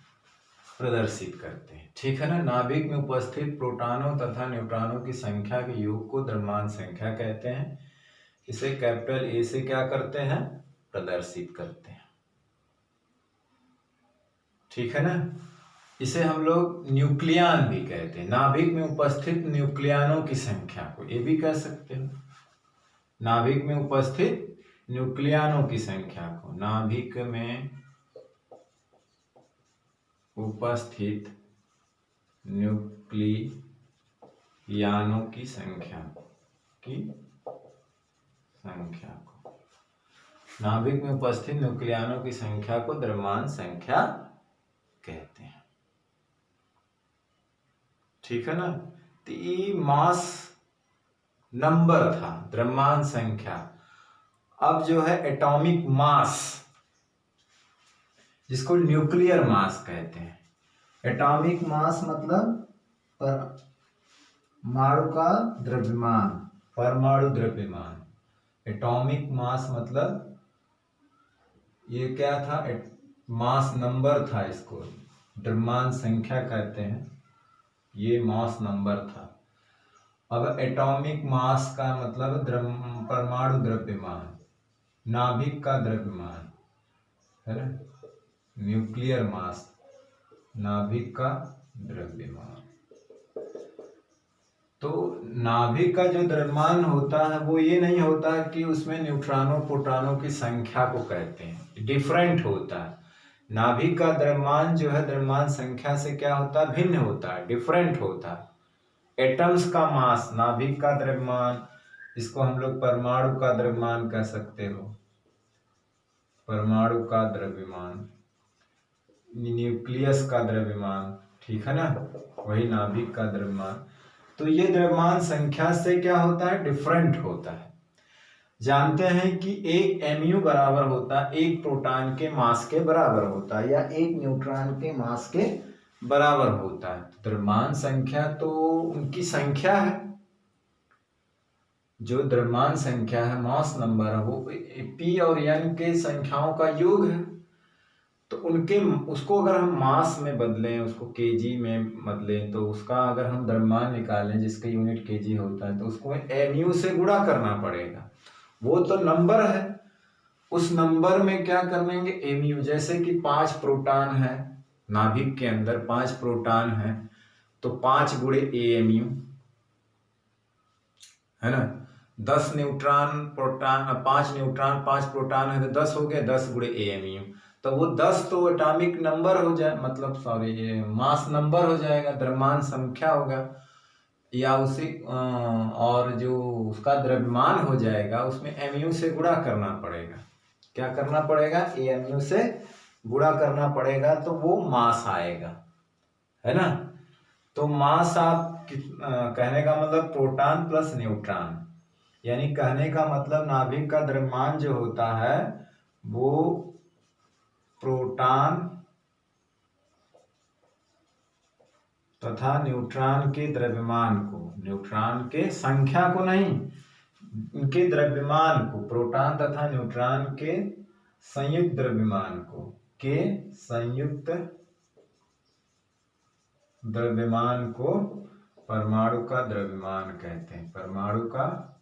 प्रदर्शित करते हैं, ठीक है ना। नाभिक में उपस्थित प्रोटॉनों तथा न्यूट्रॉनों की संख्या के योग को द्रव्यमान संख्या कहते हैं। इसे कैपिटल ए से क्या करते हैं, प्रदर्शित करते हैं, ठीक है ना। इसे हम लोग न्यूक्लियन भी कहते हैं। नाभिक में उपस्थित न्यूक्लियनों की संख्या को ये भी कह सकते हो। नाभिक में उपस्थित न्यूक्लियनों की संख्या को, नाभिक में उपस्थित न्यूक्लियनों की संख्या को, नाभिक में उपस्थित न्यूक्लियनों की संख्या को द्रव्यमान संख्या कहते हैं, ठीक है ना। तो ये मास नंबर था, द्रव्यमान संख्या। अब जो है एटॉमिक मास, जिसको न्यूक्लियर मास कहते हैं। एटॉमिक मास मतलब परमाणु का द्रव्यमान, परमाणु द्रव्यमान। एटॉमिक मास मतलब ये क्या था, मास नंबर था, इसको द्रव्यमान संख्या कहते हैं, ये मास नंबर था। अब एटॉमिक मास का मतलब परमाणु द्रव्यमान, नाभिक का द्रव्यमान है ना। न्यूक्लियर मास, नाभिक का द्रव्यमान। तो नाभिक का जो द्रव्यमान होता है वो ये नहीं होता कि उसमें न्यूट्रॉनों प्रोटॉनों की संख्या को कहते हैं, डिफरेंट होता है। नाभिक का द्रव्यमान जो है द्रव्यमान संख्या से क्या होता है, भिन्न होता है, डिफरेंट होता है। एटम्स का मास, नाभिक का द्रव्यमान, इसको हम लोग परमाणु का द्रव्यमान कह सकते हो, परमाणु का द्रव्यमान, न्यूक्लियस का द्रव्यमान, ठीक है ना, वही नाभिक का द्रव्यमान। तो ये द्रव्यमान संख्या से क्या होता है, डिफरेंट होता है। जानते हैं कि एक mu बराबर होता है एक प्रोटॉन के मास के बराबर होता है, या एक न्यूट्रॉन के मास के बराबर होता है। द्रव्यमान संख्या तो उनकी संख्या है, जो द्रव्यमान संख्या है, मास नंबर है, वो p और n के संख्याओं का योग है। तो उनके उसको अगर हम मास में बदलें, उसको केजी में बदलें, तो उसका अगर हम द्रव्यमान निकालें जिसका यूनिट केजी होता है, तो उसको mu से गुणा करना पड़ेगा। वो तो नंबर है, उस नंबर में क्या करेंगे, mu। जैसे कि 5 प्रोटॉन है नाभिक के अंदर, 5 प्रोटॉन है, तो 5 गुणे amu है ना। 10 न्यूट्रॉन प्रोटॉन, 5 न्यूट्रॉन 5 प्रोटॉन है तो 10 हो गया, 10 गुणे amu। तो वो 10 तो एटॉमिक नंबर हो जाए, मतलब सॉरी ये मास नंबर हो जाएगा, द्रव्यमान संख्या होगा, या उसे और जो उसका द्रव्यमान हो जाएगा उसमें mu से गुणा करना पड़ेगा। क्या करना पड़ेगा, amu से गुणा करना पड़ेगा, तो वो मास आएगा, है ना। तो मास आप कहने का मतलब प्रोटॉन प्लस न्यूट्रॉन, यानी कहने का मतलब नाभिक का द्रव्यमान जो होता है वो प्रोटॉन तथा न्यूट्रॉन के द्रव्यमान को, न्यूट्रॉन के संख्या को नहीं, इनके द्रव्यमान को, प्रोटॉन तथा न्यूट्रॉन के संयुक्त द्रव्यमान को, के संयुक्त द्रव्यमान को परमाणु का द्रव्यमान कहते हैं, परमाणु का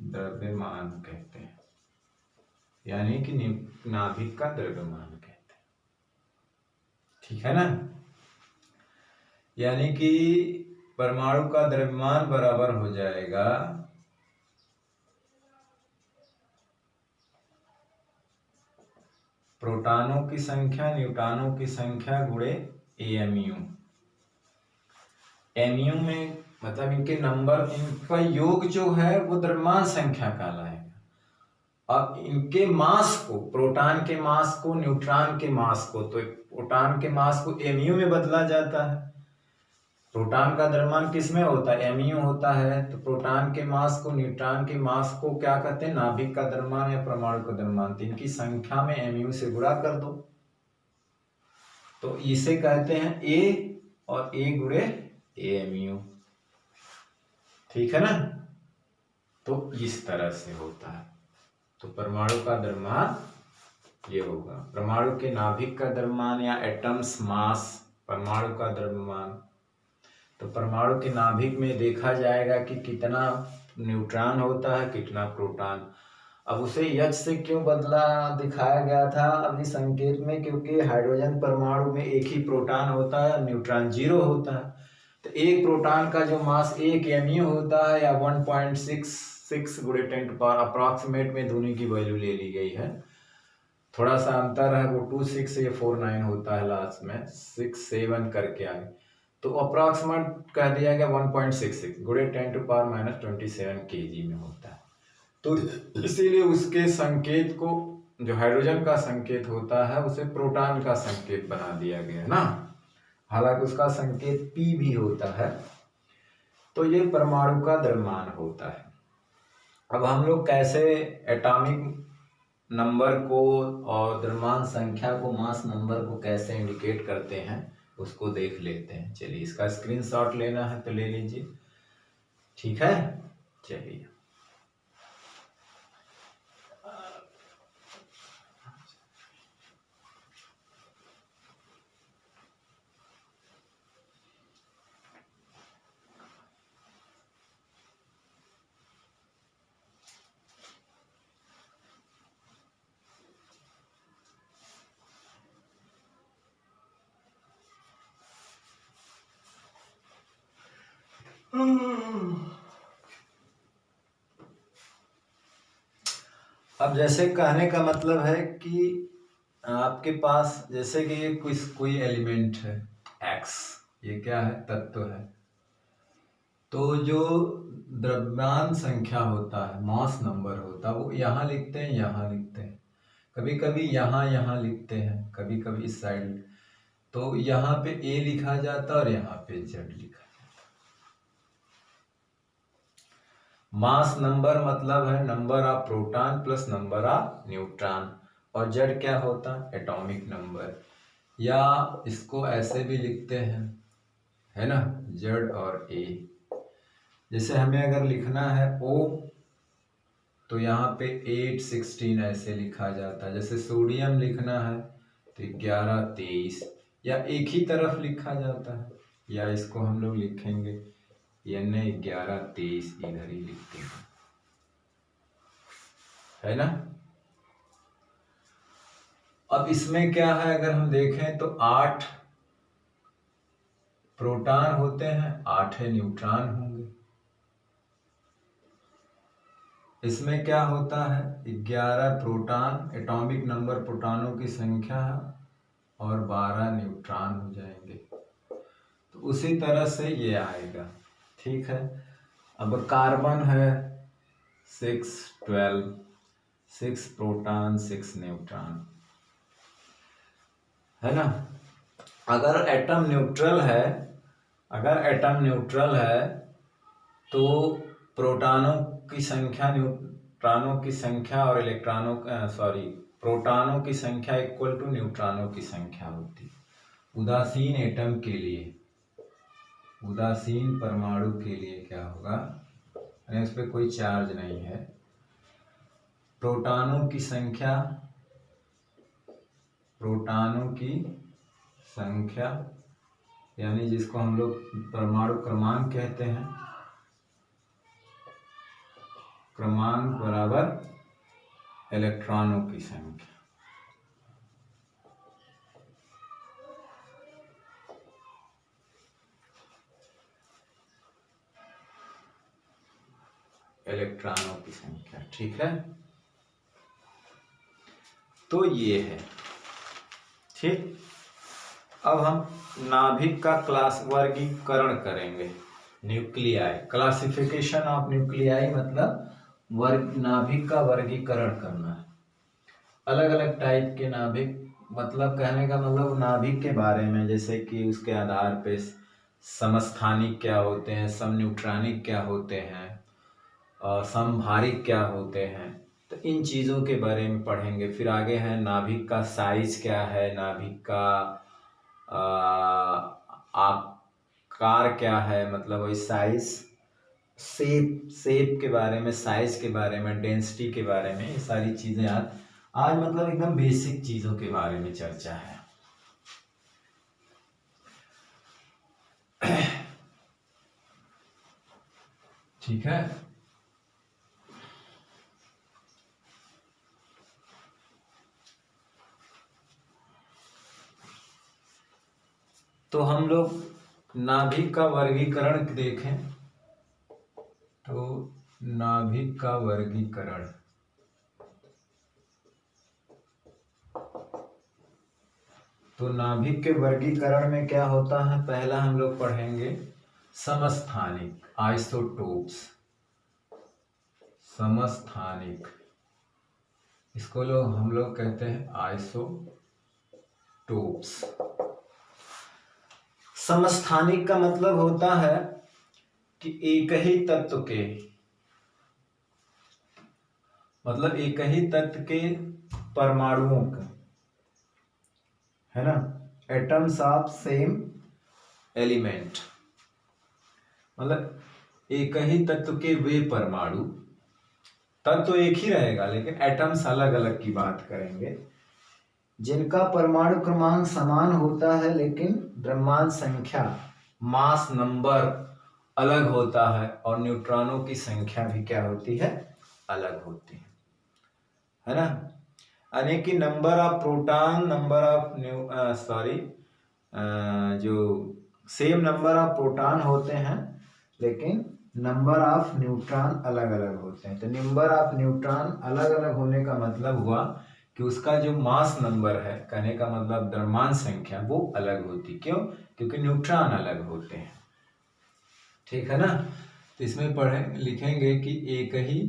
द्रव्यमान कहते हैं, यानी कि नाभिक का द्रव्यमान कहते हैं। ठीक है ना। यानी कि परमाणु का द्रव्यमान बराबर हो जाएगा प्रोटॉनों की संख्या न्यूट्रॉनों की संख्या गुणे एमयू। एमयू में मतलब इनके नंबर, इनका योग जो है वो द्रव्यमान संख्या कहलाएगा। अब इनके मास को, प्रोटॉन के मास को न्यूट्रॉन के मास को, तो प्रोटॉन के मास को एमयू में बदला जाता है। प्रोटॉन का द्रव्यमान किस में होता है? एमयू होता है। तो प्रोटॉन के मास को न्यूट्रॉन के मास को क्या कहते हैं? नाभिक का द्रव्यमान या परमाणु का द्रव्यमान। तो इनकी संख्या में एमयू से गुणा कर दो, तो इसे कहते हैं ए, और ए गुणे एमयू। ठीक है ना। तो इस तरह से होता है। तो परमाणु का द्रव्यमान ये होगा, परमाणु के नाभिक का द्रव्यमान या एटम्स मास, परमाणु का द्रव्यमान। तो परमाणु के नाभिक में देखा जाएगा कि कितना न्यूट्रॉन होता है, कितना प्रोटॉन। अब उसे H से क्यों बदला दिखाया गया था अभी संकेत में? क्योंकि हाइड्रोजन परमाणु में एक ही प्रोटॉन होता है, न्यूट्रॉन 0 होता है। तो एक प्रोटॉन का जो मास 1 mu होता है, या 1.66 गुणे 10 अप्रॉक्सीमेट में दोनों की वैल्यू ले ली गई है। थोड़ा सा अंतर है, वो 26 या 49 होता है, लास्ट में 67 करके आए, तो अप्रॉक्सीमेट कह दिया गया 1.66 गुणे 10⁻⁻27 kg में होता है। तो इसीलिए उसके संकेत को, जो हाइड्रोजन का संकेत होता है, उसे प्रोटॉन का संकेत बना दिया गया ना। हालांकि उसका संकेत P भी होता है। तो ये परमाणु का द्रव्यमान होता है। अब हम लोग कैसे एटॉमिक नंबर को और द्रव्यमान संख्या को, मास नंबर को कैसे इंडिकेट करते हैं उसको देख लेते हैं। चलिए, इसका स्क्रीनशॉट लेना है तो ले लीजिए। ठीक है, चलिए। अब जैसे कहने का मतलब है कि आपके पास जैसे कि ये कोई एलिमेंट है x, ये क्या है? तत्व है। तो जो द्रव्यमान संख्या होता है, मास नंबर होता है, वो यहाँ लिखते हैं, यहाँ लिखते हैं, कभी कभी यहाँ लिखते हैं, कभी कभी इस साइड। तो यहाँ पे a लिखा जाता है और यहाँ पे z लिखा जाता है। मास नंबर मतलब है number of proton plus number of neutron, और z क्या होता है? Atomic number. या इसको ऐसे भी लिखते हैं, है ना, z और a। जैसे हमें अगर लिखना है O, तो यहाँ पे 816 ऐसे लिखा जाता है। जैसे सोडियम लिखना है तो 1123, या एक ही तरफ लिखा जाता है, या इसको हम लोग लिखेंगे Na1123, इधर ही लिखते हैं, है ना। अब इसमें क्या है, अगर हम देखें तो 8 प्रोटॉन होते हैं, 8 न्यूट्रॉन होंगे। इसमें क्या होता है? 11 प्रोटॉन, एटॉमिक नंबर प्रोटॉनों की संख्या है, और 12 न्यूट्रॉन हो जाएंगे। तो उसी तरह से ये आएगा। ठीक है। अब कार्बन है 6 12, 6 प्रोटॉन 6 न्यूट्रॉन, है ना। अगर एटम न्यूट्रल है, अगर एटम न्यूट्रल है तो प्रोटॉनों की संख्या न्यूट्रॉनों की संख्या और इलेक्ट्रॉनों प्रोटॉनों की संख्या इक्वल टू न्यूट्रॉनों की संख्या होती है। उदासीन एटम के लिए, उदासीन परमाणु के लिए क्या होगा, यानी उस पर कोई चार्ज नहीं है, प्रोटॉनों की संख्या, प्रोटॉनों की संख्या यानी जिसको हम लोग परमाणु क्रमांक कहते हैं, क्रमांक बराबर इलेक्ट्रॉनों की संख्या। इलेक्ट्रॉनों की संख्या, ठीक है। तो ये है, ठीक। अब हम नाभिक का क्लास वर्गीकरण करेंगे। न्यूक्लियाई, क्लासिफिकेशन ऑफ न्यूक्लियाई मतलब नाभिक का वर्गीकरण करना है। अलग अलग टाइप के नाभिक, मतलब कहने का मतलब नाभिक के बारे में, जैसे कि उसके आधार पे समस्थानिक क्या होते हैं, समन्यूट्रॉनिक क्या होते हैं, समभारिक क्या होते हैं, तो इन चीज़ों के बारे में पढ़ेंगे। फिर आगे है नाभिक का साइज क्या है, नाभिक का आकार क्या है, मतलब वही साइज, शेप के बारे में, साइज के बारे में, डेंसिटी के बारे में, ये सारी चीज़ें आज मतलब एकदम बेसिक चीज़ों के बारे में चर्चा है। ठीक है। तो हम लोग नाभिक का वर्गीकरण देखें तो नाभिक का वर्गीकरण, तो नाभिक के वर्गीकरण में क्या होता है, पहला हम लोग पढ़ेंगे समस्थानिक, आइसोटोप्स। समस्थानिक, इसको हम लोग कहते हैं आइसोटोप्स। समस्थानिक का मतलब होता है कि एक ही तत्व के, मतलब एक ही तत्व के परमाणुओं का, है ना, एटम्स ऑफ सेम एलिमेंट, मतलब एक ही तत्व के वे परमाणु, तत्व एक ही रहेगा लेकिन एटम्स अलग अलग की बात करेंगे, जिनका परमाणु क्रमांक समान होता है लेकिन द्रव्यमान संख्या, मास नंबर अलग होता है, और न्यूट्रॉनों की संख्या भी क्या होती है, अलग होती है ना। यानी कि number of proton, number of जो सेम नंबर ऑफ प्रोटॉन होते हैं लेकिन नंबर ऑफ न्यूट्रॉन अलग अलग होते हैं। तो नंबर ऑफ न्यूट्रॉन अलग अलग होने का मतलब हुआ कि उसका जो मास नंबर है, कहने का मतलब द्रव्यमान संख्या, वो अलग होती। क्यों? क्योंकि न्यूट्रॉन अलग होते हैं, ठीक है ना। तो इसमें लिखेंगे कि एक ही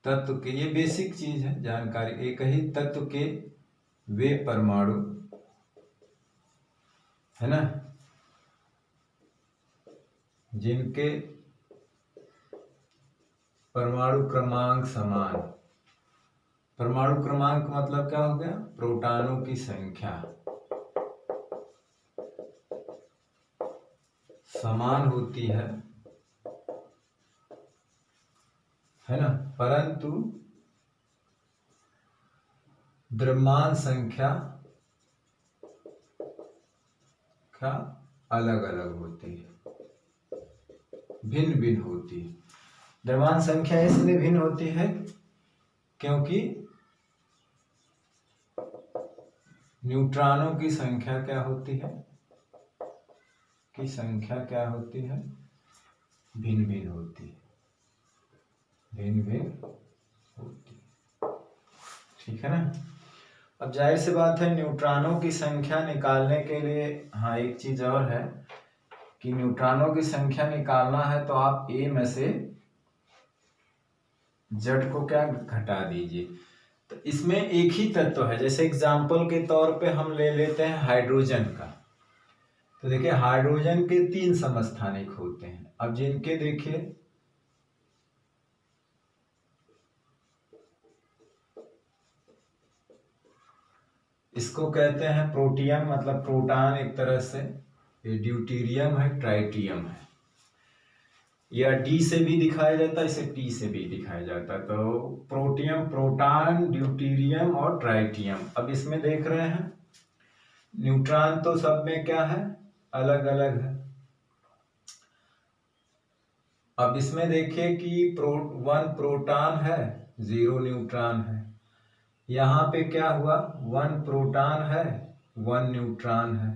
तत्व के, ये बेसिक चीज है जानकारी, एक ही तत्व के वे परमाणु, है ना, जिनके परमाणु क्रमांक समान, परमाणु क्रमांक मतलब क्या हो गया, प्रोटॉनों की संख्या समान होती है ना, परंतु द्रव्यमान संख्या क्या अलग अलग होती है, भिन्न भिन्न होती है। द्रव्यमान संख्या इसलिए भिन्न होती है क्योंकि न्यूट्रॉनों की संख्या क्या होती है, की संख्या क्या होती है, भिन्न भिन्न होती है, भिन्न भिन्न होती है, ठीक है ना। अब जाहिर सी बात है, न्यूट्रॉनों की संख्या निकालने के लिए, हाँ एक चीज और है कि न्यूट्रॉनों की संख्या निकालना है तो आप ए में से जेड को क्या घटा दीजिए। तो इसमें एक ही तत्व है, जैसे एग्जाम्पल के तौर पे हम ले लेते हैं हाइड्रोजन का। तो देखिए हाइड्रोजन के 3 समस्थानिक होते हैं। अब जिनके देखिए इसको कहते हैं प्रोटियम, मतलब प्रोटॉन एक तरह से, ये ड्यूटेरियम है, ट्राइटियम है, या डी से भी दिखाया जाता है, इसे टी से भी दिखाया जाता है। तो प्रोटियम, प्रोटॉन, ड्यूटेरियम और ट्राइटियम। अब इसमें देख रहे हैं न्यूट्रॉन तो सब में क्या है, अलग अलग है, अब इसमें देखिए कि 1 प्रोटॉन है 0 न्यूट्रॉन है। यहाँ पे क्या हुआ 1 प्रोटॉन है 1 न्यूट्रॉन है,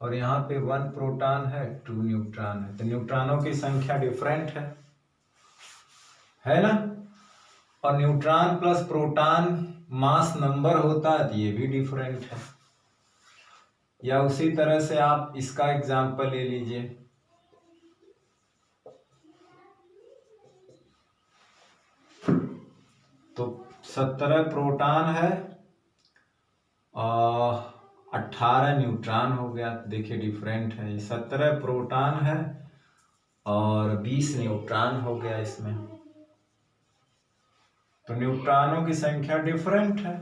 और यहाँ पे 1 प्रोटॉन है 2 न्यूट्रॉन है। तो न्यूट्रॉनों की संख्या डिफरेंट है ना। और neutron plus proton mass number होता है तो ये भी डिफरेंट है। या उसी तरह से आप इसका एग्जांपल ले लीजिए। तो 17 प्रोटॉन है और 18 न्यूट्रॉन हो गया। देखिए डिफरेंट है, 17 प्रोटॉन है और 20 न्यूट्रॉन हो गया इसमें। तो न्यूट्रॉनों की संख्या डिफरेंट है,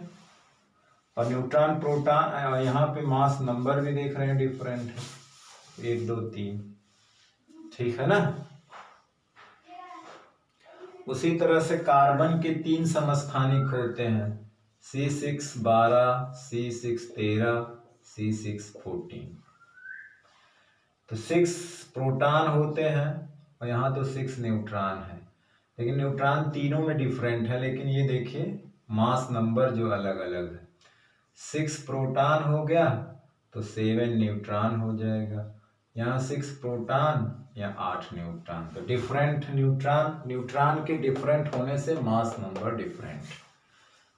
और न्यूट्रॉन प्रोटॉन यहाँ पे मास नंबर भी देख रहे हैं डिफरेंट है, 1 2 3। ठीक है ना। उसी तरह से कार्बन के 3 समस्थानिक होते हैं, C6 12, C6 13, C6 14। तो 6 प्रोटॉन होते हैं और यहाँ तो 6 न्यूट्रॉन है, लेकिन न्यूट्रॉन तीनों में डिफरेंट है। लेकिन ये देखिए मास नंबर जो अलग अलग है, 6 प्रोटॉन हो गया तो 7 न्यूट्रॉन हो जाएगा, यहाँ 6 प्रोटॉन या 8 न्यूट्रॉन। तो डिफरेंट न्यूट्रॉन के डिफरेंट होने से मास नंबर डिफरेंट।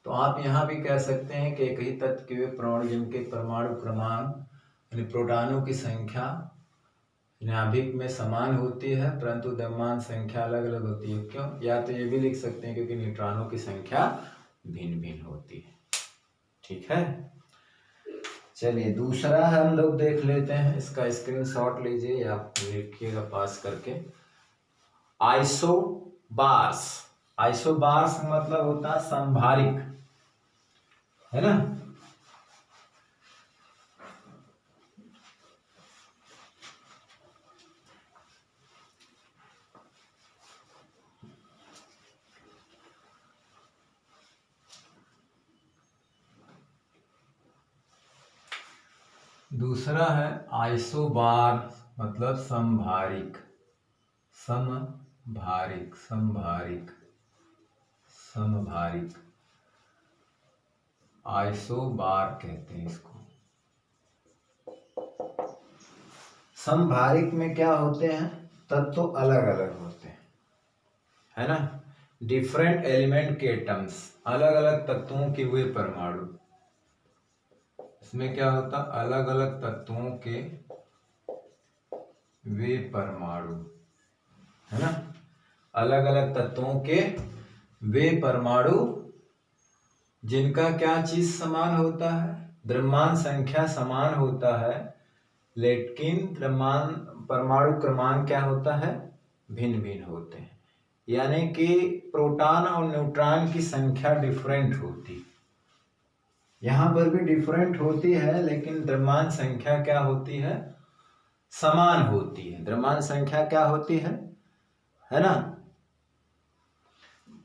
तो आप यहाँ भी कह सकते हैं कि एक ही तत्व के परमाणु जिनके परमाणु क्रमांक यानी प्रोटॉनों की संख्या नाभिक में समान होती है परंतु द्रव्यमान संख्या अलग अलग होती है। क्यों? या तो ये भी लिख सकते हैं क्योंकि न्यूट्रॉनों की संख्या भिन्न भिन्न होती है। ठीक है। चलिए दूसरा हम लोग देख लेते हैं, इसका स्क्रीनशॉट लीजिए या लिखिएगा पास करके। आइसोबार्स। आइसोबार्स मतलब होता है संभारिक, है ना। दूसरा है आइसोबार मतलब संभारिक, समभारिक, संभारिक, समभारिक, आइसोबार कहते हैं इसको। संभारिक में क्या होते हैं, तत्व अलग अलग होते हैं, है ना। डिफरेंट एलिमेंट के एटम्स, अलग अलग तत्वों के वे परमाणु। इसमें क्या होता, अलग अलग तत्वों के वे परमाणु, है ना। अलग अलग तत्वों के वे परमाणु जिनका क्या चीज समान होता है, द्रव्यमान संख्या समान होता है, लेकिन द्रव्यमान परमाणु क्रमांक क्या होता है, भिन्न भिन्न होते हैं। यानी कि प्रोटॉन और न्यूट्रॉन की संख्या डिफरेंट होती है। यहाँ पर भी डिफरेंट होती है लेकिन द्रव्यमान संख्या क्या होती है, समान होती है। द्रव्यमान संख्या क्या होती है ना।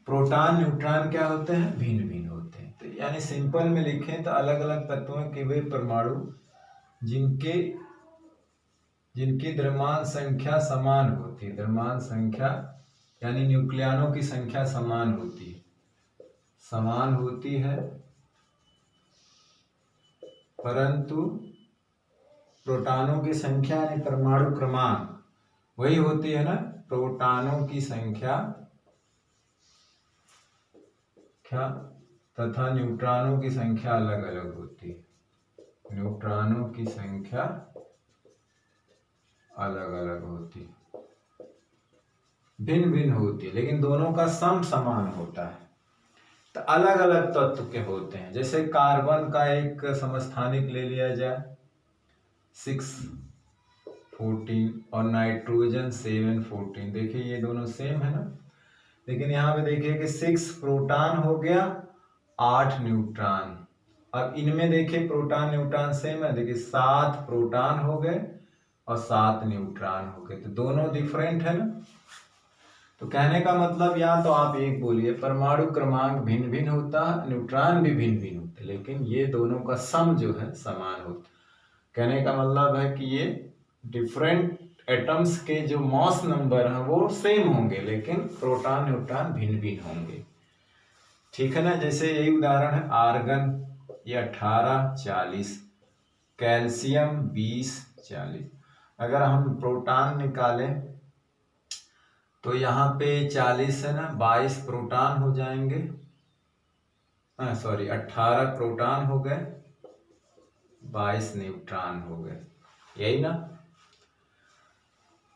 प्रोटॉन न्यूट्रॉन क्या होते हैं, भिन्न भिन्न होते हैं। तो यानी सिंपल में लिखें तो अलग अलग तत्वों के वे परमाणु जिनकी द्रव्यमान संख्या समान होती है। द्रव्यमान संख्या यानी न्यूक्लियनों की संख्या समान होती है परंतु प्रोटॉनों की संख्या यानी परमाणु क्रमांक वही होती है ना। प्रोटॉनों की संख्या क्या तथा न्यूट्रॉनों की संख्या अलग अलग होती है। न्यूट्रॉनों की संख्या अलग अलग होती, भिन्न भिन्न होती है, लेकिन दोनों का सम समान होता है। तो अलग अलग तत्व के होते हैं। जैसे कार्बन का एक समस्थानिक ले लिया जाए 6 14 और नाइट्रोजन 7 14। देखिए ये दोनों सेम है ना, लेकिन यहाँ पे देखिए कि 6 प्रोटॉन हो गया 8 न्यूट्रॉन। अब इनमें देखिए प्रोटॉन न्यूट्रॉन सेम है, देखिए 7 प्रोटॉन हो गए और 7 न्यूट्रॉन हो गए, तो दोनों डिफरेंट है ना। तो कहने का मतलब या तो आप एक बोलिए परमाणु क्रमांक भिन्न भिन्न होता है, न्यूट्रॉन भी भिन्न भिन्न होते, लेकिन ये दोनों का सम जो है समान होता। कहने का मतलब है कि ये डिफरेंट एटम्स के जो मॉस नंबर हैं वो सेम होंगे, लेकिन प्रोटॉन न्यूट्रॉन भिन्न भिन्न होंगे। ठीक है ना। जैसे यही उदाहरण है, आर्गन ये 18 40, कैल्शियम 20 40। अगर हम प्रोटॉन निकालें तो यहाँ पे 40 है ना, 22 प्रोटॉन हो जाएंगे, सॉरी 18 प्रोटॉन हो गए, 22 न्यूट्रॉन हो गए, यही ना।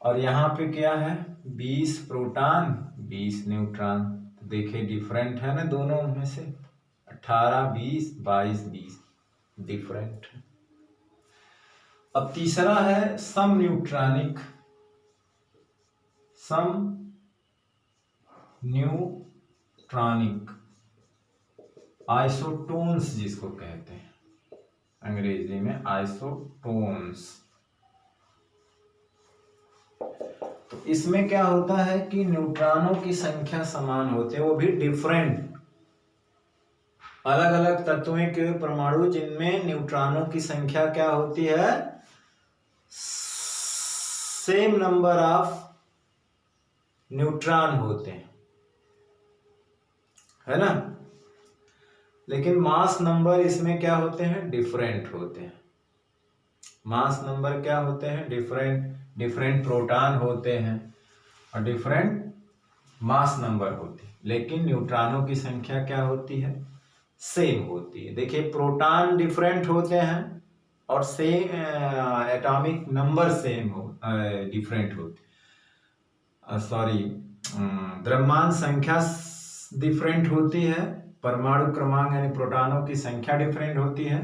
और यहाँ पे क्या है, 20 प्रोटॉन 20 न्यूट्रॉन। तो देखिए डिफरेंट है ना दोनों में से, 18 20 22 20 डिफरेंट है। अब तीसरा है सम न्यूट्रॉनिक आइसोटोन्स जिसको कहते हैं अंग्रेजी में आइसोटोन्स। तो इसमें क्या होता है कि न्यूट्रॉनों की संख्या समान होते हैं, वो भी डिफरेंट, अलग अलग तत्वों के परमाणु जिनमें न्यूट्रॉनों की संख्या क्या होती है, सेम नंबर ऑफ न्यूट्रॉन होते हैं, है ना। लेकिन मास नंबर इसमें क्या होते हैं, डिफरेंट होते हैं। मास नंबर क्या होते हैं, डिफरेंट प्रोटॉन होते हैं और डिफरेंट मास नंबर होते हैं, लेकिन न्यूट्रॉनों की संख्या क्या होती है, सेम होती है। देखिए प्रोटॉन डिफरेंट होते हैं और same atomic number same different होते, सॉरी द्रव्यमान संख्या डिफरेंट होती है, परमाणु क्रमांक यानी प्रोटॉनों की संख्या डिफरेंट होती है,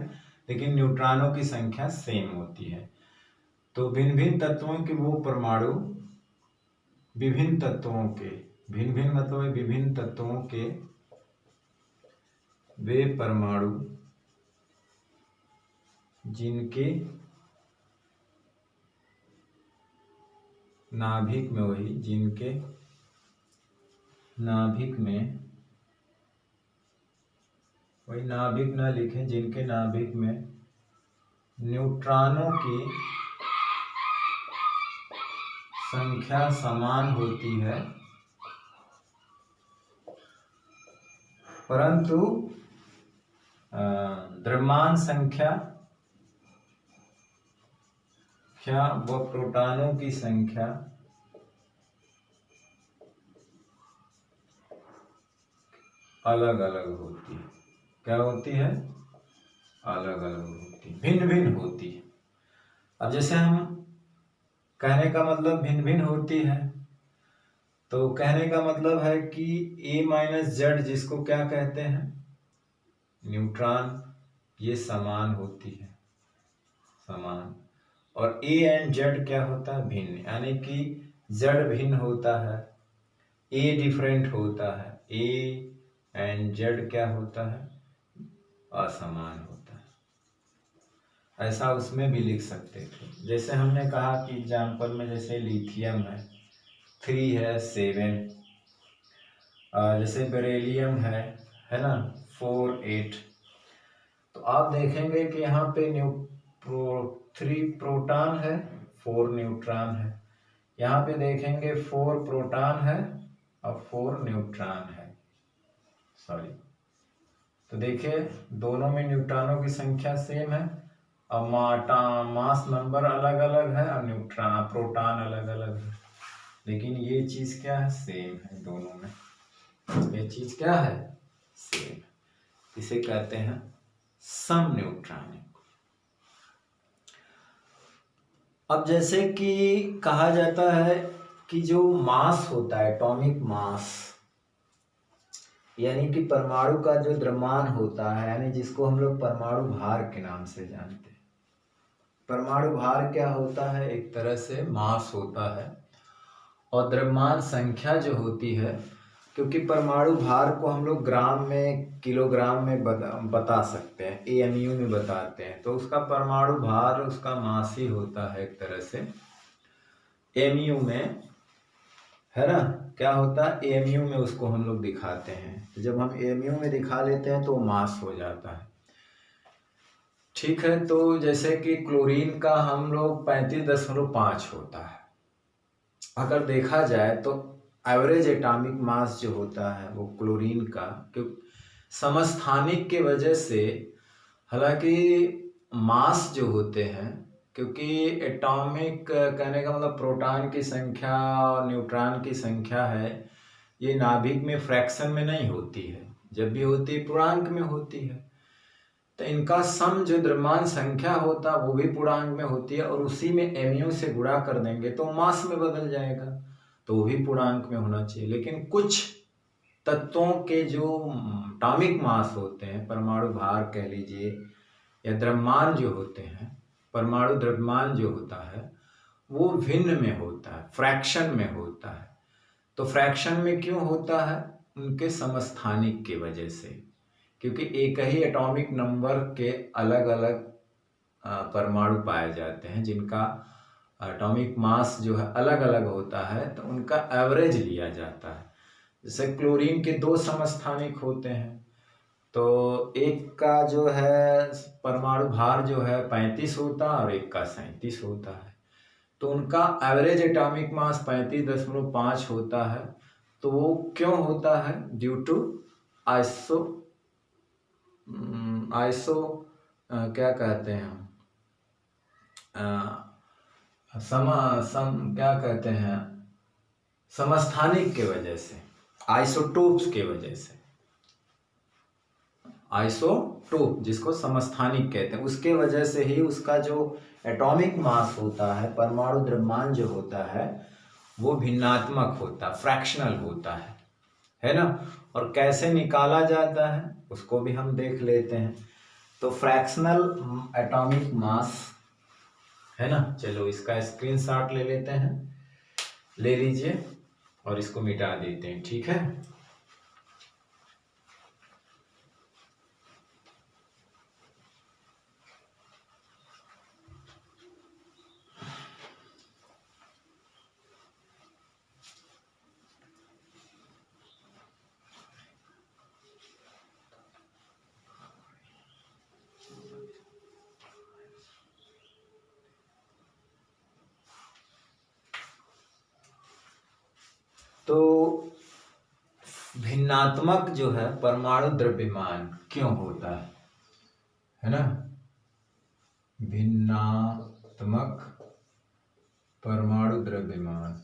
लेकिन न्यूट्रॉनों की संख्या सेम होती है। तो भिन्न भिन्न तत्वों के वो परमाणु विभिन्न तत्वों के, भिन्न भिन्न मतलब विभिन्न तत्वों के वे परमाणु जिनके नाभिक में, वही जिनके नाभिक में, वही नाभिक ना लिखें, जिनके नाभिक में न्यूट्रॉनों की संख्या समान होती है, परंतु द्रव्यमान संख्या व प्रोटॉनों की संख्या अलग अलग होती है। क्या होती है, अलग अलग होती है, भिन्न भिन्न होती है। अब जैसे हम कहने का मतलब भिन्न भिन्न होती है, तो कहने का मतलब है कि A माइनस जेड जिसको क्या कहते हैं, न्यूट्रॉन, ये समान होती है, समान। और A एंड जेड क्या होता है, भिन्न, यानी कि जेड भिन्न होता है, A डिफरेंट होता है, A एंड जेड क्या होता है, असमान होता है। ऐसा उसमें भी लिख सकते थे। जैसे हमने कहा कि एग्जाम्पल में जैसे लिथियम है 3 है 7, जैसे बेरिलियम है ना 4 8। तो आप देखेंगे कि यहाँ पे 3 प्रोटॉन है 4 न्यूट्रॉन है, यहाँ पे देखेंगे 4 प्रोटॉन है और 4 न्यूट्रॉन है, सॉरी। तो देखिए दोनों में न्यूट्रॉनों की संख्या सेम है और मास नंबर अलग अलग है और प्रोटॉन अलग अलग है, लेकिन ये चीज क्या है, सेम है दोनों में। ये चीज क्या है, सेम। इसे कहते हैं सम न्यूट्रॉनिक। अब जैसे कि कहा जाता है कि जो मास होता है, एटॉमिक मास, यानी कि परमाणु का जो द्रव्यमान होता है, यानी जिसको हम लोग परमाणु भार के नाम से जानते हैं। परमाणु भार क्या होता है, एक तरह से मास होता है। और द्रव्यमान संख्या जो होती है, क्योंकि परमाणु भार को हम लोग ग्राम में, किलोग्राम में बता सकते हैं, AMU में बताते हैं, तो उसका परमाणु भार उसका मास ही होता है एक तरह से। AMU में है ना, क्या होता है, AMU में उसको हम लोग दिखाते हैं। तो जब हम AMU में दिखा लेते हैं तो मास हो जाता है। ठीक है। तो जैसे कि क्लोरीन का हम लोग 35.5 होता है, अगर देखा जाए तो एवरेज एटॉमिक मास जो होता है वो क्लोरीन का, क्योंकि समस्थानिक के वजह से, हालांकि मास जो होते हैं, क्योंकि एटॉमिक कहने का मतलब प्रोटॉन की संख्या और न्यूट्रॉन की संख्या है, ये नाभिक में फ्रैक्शन में नहीं होती है, जब भी होती है पूर्णांक में होती है। तो इनका सम जो द्रव्यमान संख्या होता है वो भी पूर्णांक में होती है, और उसी में mu से गुणा कर देंगे तो मास में बदल जाएगा, तो वो भी पूर्णांक में होना चाहिए। लेकिन कुछ तत्वों के जो एटॉमिक मास होते हैं, परमाणु भार कह लीजिए, या द्रव्यमान जो होते हैं, परमाणु द्रव्यमान जो होता है वो भिन्न में होता है, फ्रैक्शन में होता है। तो फ्रैक्शन में क्यों होता है? उनके समस्थानिक की वजह से, क्योंकि एक ही एटॉमिक नंबर के अलग अलग परमाणु पाए जाते हैं जिनका एटॉमिक मास जो है अलग अलग होता है, तो उनका एवरेज लिया जाता है। जैसे क्लोरीन के 2 समस्थानिक होते हैं, तो एक का जो है परमाणु भार जो है 35 होता है और एक का 37 होता है, तो उनका एवरेज एटॉमिक मास 35.5 होता है। तो वो क्यों होता है? ड्यू टू आइसो आइसो क्या कहते हैं हम, क्या कहते हैं, समस्थानिक के वजह से, आइसोटोप्स के वजह से, आइसोटोप जिसको समस्थानिक कहते हैं, उसके वजह से ही उसका जो एटॉमिक मास होता है, परमाणु द्रव्यमान जो होता है, वो भिन्नात्मक होता है, फ्रैक्शनल होता है ना। और कैसे निकाला जाता है उसको भी हम देख लेते हैं। तो फ्रैक्शनल एटॉमिक मास है ना, चलो इसका स्क्रीनशॉट ले लेते हैं, ले लीजिए और इसको मिटा देते हैं, ठीक है। तो भिन्नात्मक जो है परमाणु द्रव्यमान क्यों होता है ना, भिन्नात्मक परमाणु द्रव्यमान,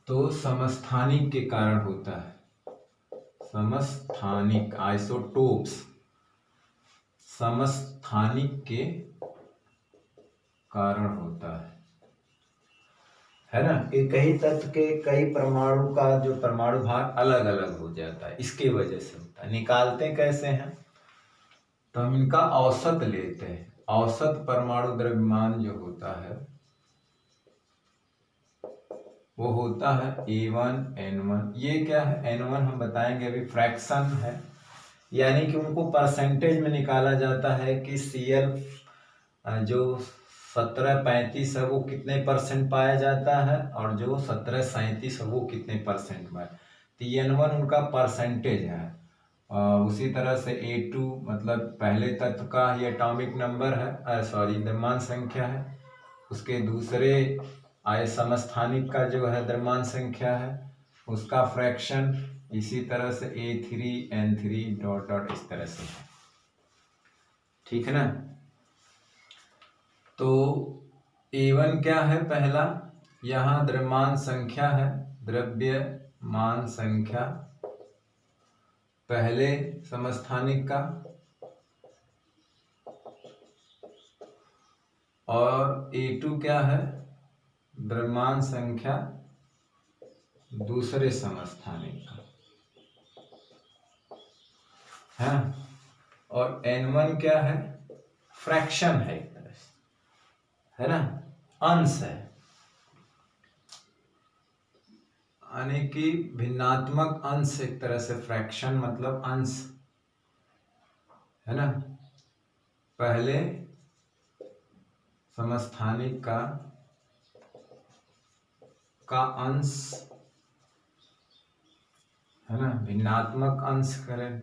तो समस्थानिक के कारण होता है, समस्थानिक आइसोटोप्स, समस्थानिक के कारण होता है ना। एक ही तत्व के कई परमाणु का जो परमाणु भार अलग अलग हो जाता है, इसकी वजह से होता है। निकालते कैसे हैं? तो हम इनका औसत लेते हैं। औसत परमाणु द्रव्यमान जो होता है वो होता है A1 N1। ये क्या है? N1 हम बताएंगे अभी, फ्रैक्शन है, यानी कि उनको परसेंटेज में निकाला जाता है कि Cl जो 1735 है वो कितने परसेंट पाया जाता है, और जो 1737 है वो कितने परसेंट पाया। तो N1 उनका परसेंटेज है। उसी तरह से A2 मतलब पहले तत्व का ये एटॉमिक नंबर है, सॉरी द्रव्यमान संख्या है। उसके दूसरे समस्थानिक का जो है द्रव्यमान संख्या है, उसका फ्रैक्शन। इसी तरह से A3 N3 डॉट डॉट इस तरह से है, ठीक है ना। तो A1 क्या है? पहला यहाँ द्रव्यमान संख्या है, द्रव्यमान संख्या पहले समस्थानिक का, और A2 क्या है? द्रव्यमान संख्या दूसरे समस्थानिक का है। और N1 क्या है? फ्रैक्शन है, एक तरह से, है ना, अंश है, यानी कि भिन्नात्मक अंश, एक तरह से फ्रैक्शन मतलब अंश, है ना। पहले समस्थानिक का अंश, है ना, भिन्नात्मक अंश करें,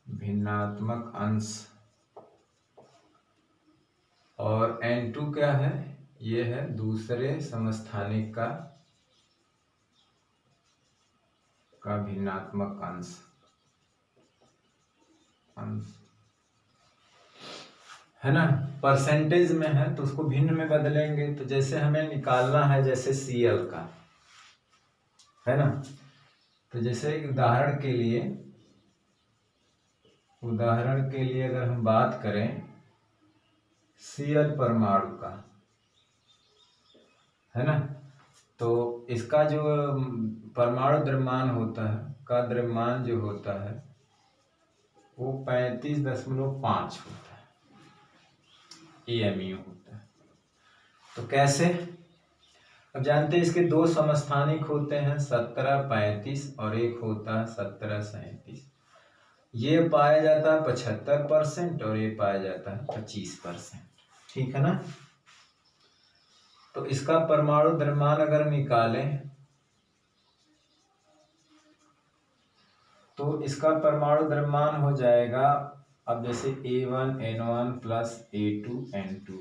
भिन्नात्मक अंश, और N2 क्या है, ये है दूसरे समस्थानिक का भिन्नात्मक अंश है ना। परसेंटेज में है तो उसको भिन्न में बदलेंगे। तो जैसे हमें निकालना है जैसे Cl का, है ना, तो जैसे उदाहरण के लिए अगर हम बात करें Cl परमाणु का, है ना, तो इसका जो परमाणु द्रव्यमान होता है का द्रव्यमान जो होता है वो 35.5 होता है, AMU होता है। तो कैसे, अब जानते हैं इसके दो समस्थानिक होते हैं 17-35 और एक होता है 17-37। ये पाया जाता है 75% और ये पाया जाता है 25%, ठीक है ना। तो इसका परमाणु द्रव्यमान अगर निकालें तो इसका परमाणु द्रव्यमान हो जाएगा, अब जैसे A1N1 प्लस A2N2,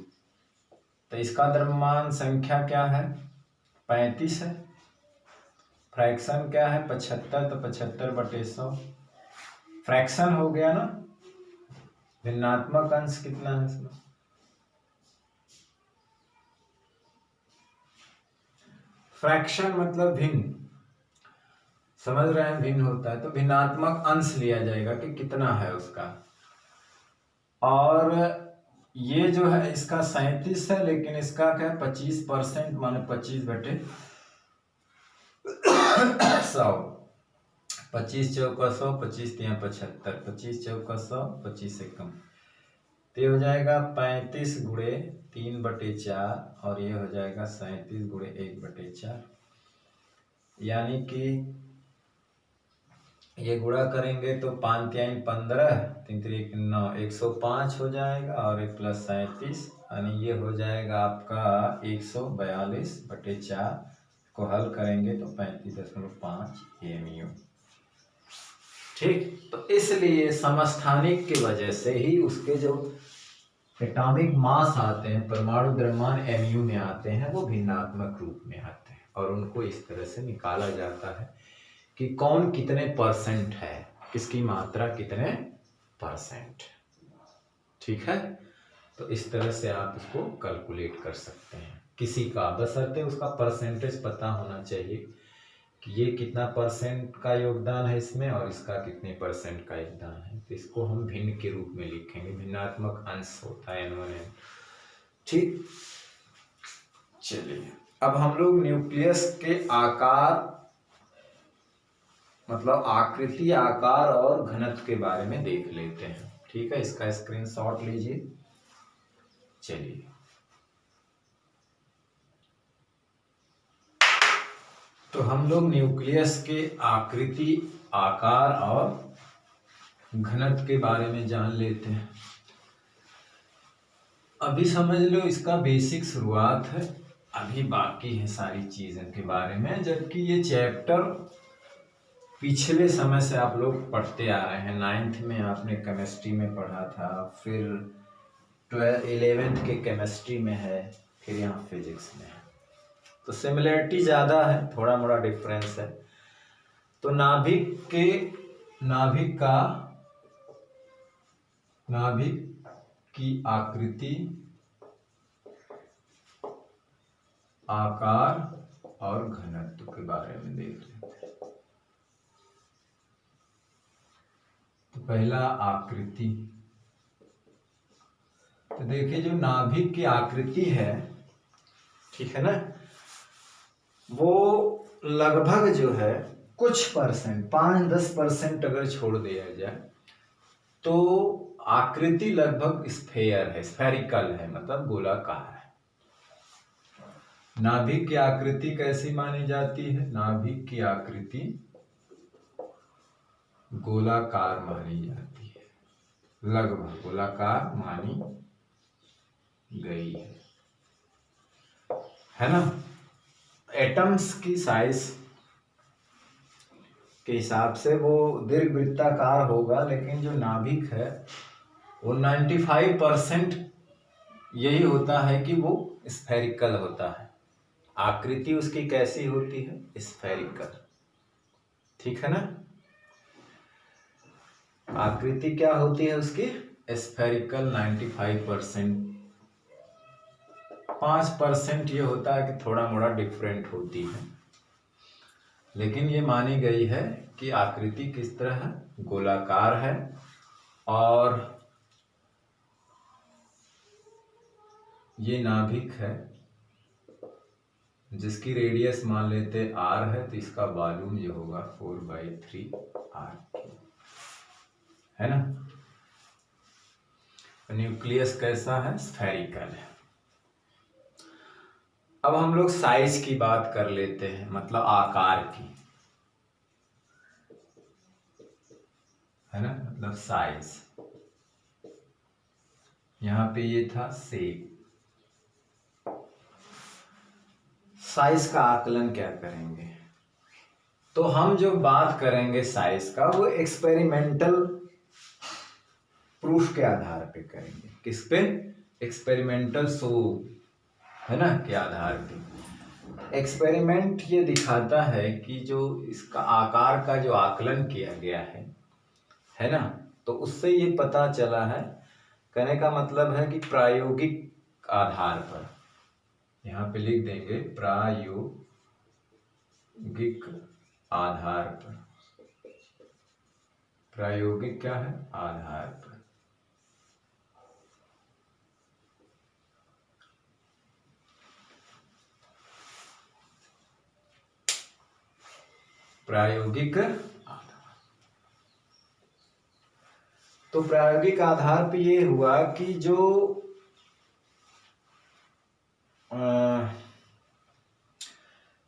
तो इसका द्रव्यमान संख्या क्या है 35 है, फ्रैक्शन क्या है 75, तो 75/100 फ्रैक्शन हो गया ना। भिन्नात्मक अंश कितना है इसमें, फ्रैक्शन मतलब भिन्न, समझ रहे हैं, भिन्न होता है तो भिन्नात्मक अंश लिया जाएगा कि कितना है उसका। और ये जो है इसका 37 है, लेकिन इसका क्या 25% माने 25/100, 25 चौका 100, 25 तिया 75, 25 चौका 100, 25 से कम, तो हो जाएगा 35 गुणे 3/4 और ये हो जाएगा 37 गुणे 1/4, यानी कि ये गुणा करेंगे तो 5 3 15, 3 3 9, 105 हो जाएगा और 1 प्लस 37, यानी ये हो जाएगा आपका 142/4 को हल करेंगे तो 35.5 AMU, ठीक। तो इसलिए समस्थानिक की वजह से ही उसके जो एटॉमिक मास आते हैं, परमाणु द्रव्यमान MU में आते हैं, वो भिन्नात्मक रूप में आते हैं और उनको इस तरह से निकाला जाता है कि कौन कितने परसेंट है, किसकी मात्रा कितने परसेंट, ठीक है। तो इस तरह से आप इसको कैलकुलेट कर सकते हैं किसी का, बशर्ते उसका परसेंटेज पता होना चाहिए कि ये कितना परसेंट का योगदान है इसमें और इसका कितने परसेंट का योगदान है। तो इसको हम भिन्न के रूप में लिखेंगे, भिन्नात्मक अंश होता है N1N, ठीक। चलिए अब हम लोग न्यूक्लियस के आकार, मतलब आकृति, आकार और घनत्व के बारे में देख लेते हैं, ठीक है। इसका स्क्रीनशॉट लीजिए। चलिए तो हम लोग न्यूक्लियस के आकृति, आकार और घनत्व के बारे में जान लेते हैं। अभी समझ लो इसका बेसिक शुरुआत है, अभी बाकी है सारी चीज़ों के बारे में, जबकि ये चैप्टर पिछले समय से आप लोग पढ़ते आ रहे हैं। 9th में आपने केमिस्ट्री में पढ़ा था, फिर 11th के केमिस्ट्री में है, फिर यहाँ फिजिक्स में है, तो सिमिलरिटी ज़्यादा है, थोड़ा मोड़ा डिफरेंस है। तो नाभिक की आकृति, आकार और घनत्व के बारे में देख लेते हैं। तो पहला आकृति, तो देखिए जो नाभिक की आकृति है, ठीक है ना, वो लगभग जो है कुछ परसेंट, 5-10% अगर छोड़ दिया जाए तो आकृति लगभग स्फेयर है, स्फेरिकल है, मतलब गोलाकार है। नाभिक की आकृति कैसी मानी जाती है, नाभिक की आकृति गोलाकार मानी जाती है, लगभग गोलाकार मानी गई है ना। एटम्स की साइज के हिसाब से वो दीर्घवृत्ताकार होगा, लेकिन जो नाभिक है वो 95% यही होता है कि वो स्फेरिकल होता है। आकृति उसकी कैसी होती है? स्फेरिकल। ठीक है ना? आकृति क्या होती है उसकी? स्फेरिकल 95%। 5% ये होता है कि थोड़ा मोड़ा डिफरेंट होती है, लेकिन ये मानी गई है कि आकृति किस तरह है? गोलाकार है। और ये नाभिक है जिसकी रेडियस मान लेते r है, तो इसका वॉल्यूम जो होगा 4/3 r है ना। न्यूक्लियस कैसा है? स्फेरिकल है। अब हम लोग साइज की बात कर लेते हैं, मतलब आकार की, है ना, मतलब साइज। यहां पे ये था शेप। साइज का आकलन क्या करेंगे? तो हम जो बात करेंगे साइज का, वो एक्सपेरिमेंटल प्रूफ के आधार पे करेंगे। किस पे? एक्सपेरिमेंटल शो, है ना, के आधार पे। एक्सपेरिमेंट ये दिखाता है कि जो इसका आकार का जो आकलन किया गया है ना, तो उससे ये पता चला है, कहने का मतलब है कि प्रायोगिक आधार पर, यहाँ पे लिख देंगे प्रायोगिक आधार पर। प्रायोगिक क्या है? आधार पर। प्रायोगिक आधार। तो प्रायोगिक आधार पे ये हुआ कि जो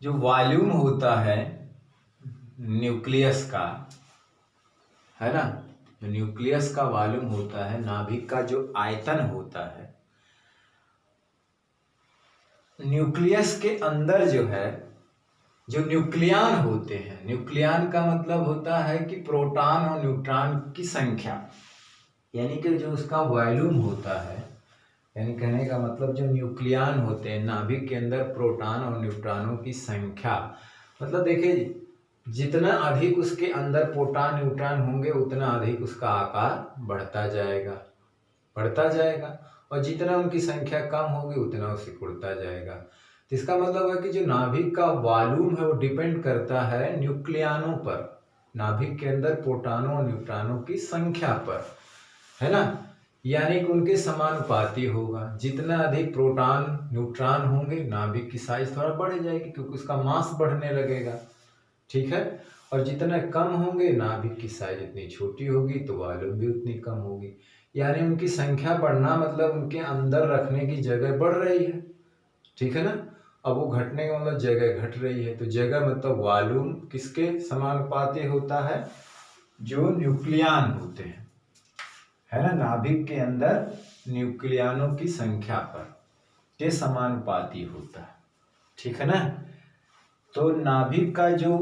वॉल्यूम होता है न्यूक्लियस का, है ना, जो न्यूक्लियस का वॉल्यूम होता है, नाभिक का जो आयतन होता है, न्यूक्लियस के अंदर जो है, जो न्यूक्लियन होते हैं, न्यूक्लियन का मतलब होता है कि प्रोटॉन और न्यूट्रॉन की संख्या, यानी कि जो उसका वॉल्यूम होता है, यानी कहने का मतलब जो न्यूक्लियन होते हैं नाभिक के अंदर, प्रोटॉन और न्यूट्रॉनों की संख्या, मतलब देखिए जितना अधिक उसके अंदर प्रोटॉन न्यूट्रॉन होंगे उतना अधिक उसका आकार बढ़ता जाएगा, और जितना उनकी संख्या कम होगी उतना वो सिकुड़ता जाएगा। तो इसका मतलब है कि जो नाभिक का वॉल्यूम है वो डिपेंड करता है न्यूक्लियनों पर, नाभिक के अंदर प्रोटॉनों और न्यूट्रॉनों की संख्या पर, है ना, यानी कि उनके समानुपाती होगा। जितना अधिक प्रोटॉन न्यूट्रॉन होंगे नाभिक की साइज थोड़ा बढ़ जाएगी, क्योंकि उसका मास बढ़ने लगेगा। ठीक है। और जितना कम होंगे नाभिक की साइज इतनी छोटी होगी, तो वॉल्यूम भी उतनी कम होगी। यानी उनकी संख्या बढ़ना मतलब उनके अंदर रखने की जगह बढ़ रही है। ठीक है ना। अब वो घटने का मतलब जगह घट रही है, तो जगह मतलब वॉल्यूम किसके समानुपाती होता है? जो न्यूक्लियन होते हैं, है ना, नाभिक के अंदर न्यूक्लियनों की संख्या पर के समानुपाती होता है। ठीक है ना। तो नाभिक का जो